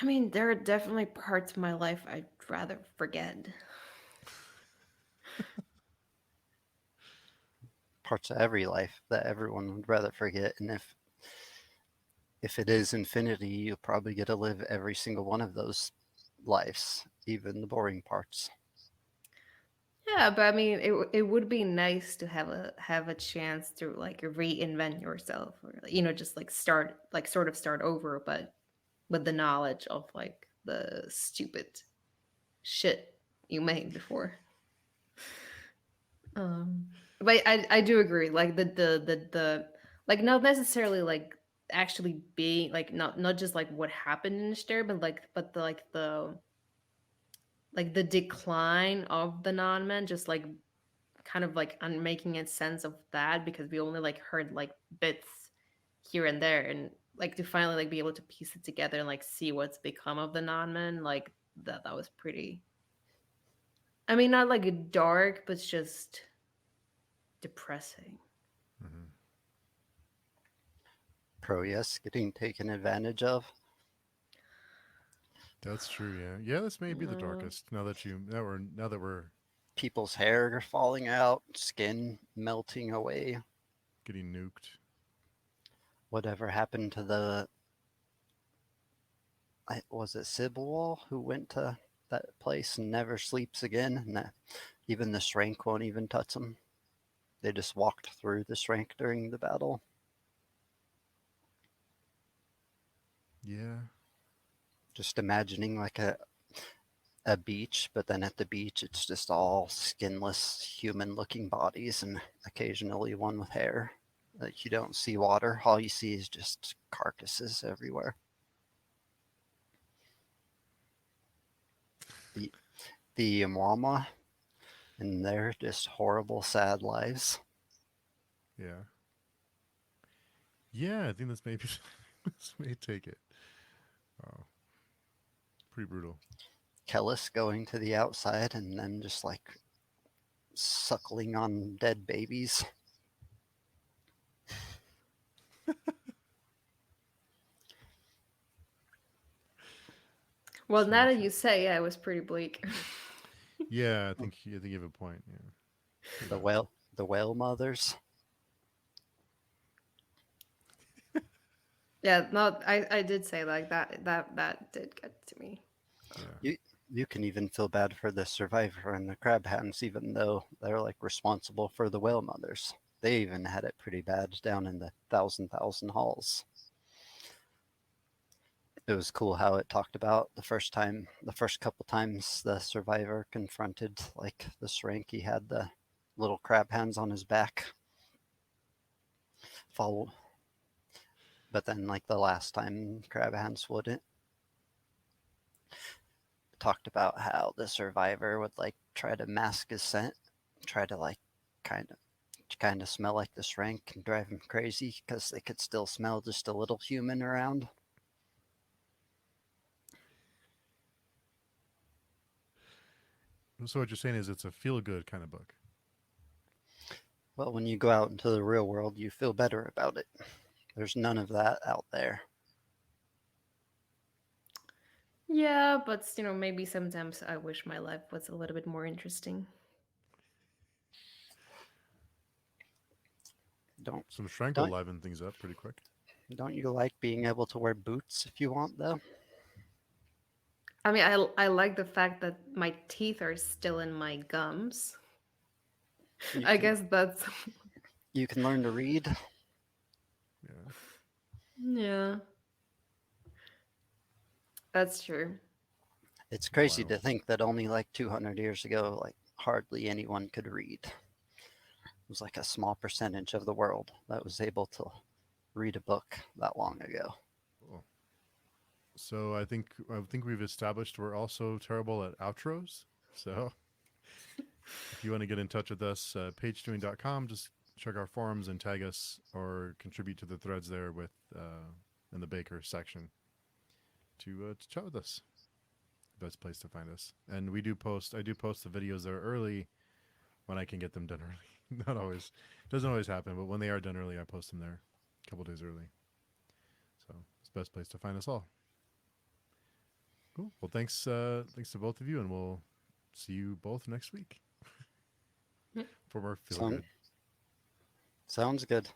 S2: I mean, there are definitely parts of my life I'd rather forget.
S3: Parts of every life that everyone would rather forget. And if it is infinity, you'll probably get to live every single one of those lives, even the boring parts.
S2: Yeah, but I mean, it would be nice to have a chance to like reinvent yourself, or just like start like sort of start over, but with the knowledge of like the stupid shit you made before. Um, but I do agree. Like the like not necessarily like actually being like not just like what happened in the but like the decline of the non-men, just like kind of like making a sense of that because we only like heard like bits here and there, and like to finally like be able to piece it together and like see what's become of the non-men, like that was pretty. I mean, not like dark, but just depressing.
S1: Mm-hmm.
S3: Pro, yes, getting taken advantage of.
S1: That's true. Yeah. Yeah. This may be the
S2: Uh,
S1: darkest. Now that we're
S3: People's hair falling out, skin melting away.
S1: getting nuked.
S3: Whatever happened to was it Sybil who went to that place and never sleeps again? And even the Shrank won't even touch them. They just walked through the Shrank during the battle.
S1: Yeah.
S3: Just imagining like a beach, but then at the beach it's just all skinless human looking bodies and occasionally one with hair. Like, you don't see water, all you see is just carcasses everywhere. The the Mwama, And they're just horrible, sad lives.
S1: Yeah. Yeah, I think this may be, this may take it. Oh, pretty brutal.
S3: Kellis going to the outside and then just like suckling on dead babies.
S2: Well,
S1: So
S2: now that
S1: much-
S2: you say, yeah, it was pretty bleak.
S1: Yeah, I think you have a point. Yeah.
S3: The whale mothers.
S2: Yeah, no, I did say like that did get to me.
S1: Yeah.
S3: You can even feel bad for the survivor and the crab hands, even though they're like responsible for the whale mothers. They even had it pretty bad down in the thousand halls. It was cool how it talked about the first couple times the survivor confronted like the shrank, he had the little crab hands on his back. Follow, but then like the last time crab hands wouldn't. Talked about how the survivor would like try to mask his scent, try to like kind of smell like the shrank and drive him crazy because they could still smell just a little human around.
S1: So what you're saying is it's a feel-good kind of book.
S3: Well, when you go out into the real world, you feel better about it. There's none of that out there.
S2: Yeah, but maybe sometimes I wish my life was a little bit more interesting.
S1: Some Shrank will
S3: Don't
S1: liven things up pretty quick.
S3: don't you like being able to wear boots if you want though?
S2: I mean, I like the fact that my teeth are still in my gums. I guess that's
S3: You can learn to read.
S1: Yeah.
S2: yeah. That's true.
S3: It's crazy
S1: Wow.
S3: to think that only like 200 years ago, like hardly anyone could read. It was like a small percentage of the world that was able to read a book that long ago.
S1: Cool. So I think we've established we're also terrible at outros. So if you want to get in touch with us, pagedoing.com, just check our forums and tag us or contribute to the threads there with in the Baker section to chat with us. Best place to find us. And I do post the videos there early when I can get them done early. Not always. Doesn't always happen, but when they are done early, I post them there a couple days early. So it's the best place to find us all. Cool. Well, thanks to both of you, and we'll see you both next week for more feel good.
S3: Sounds good.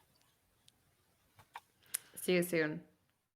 S2: See you soon.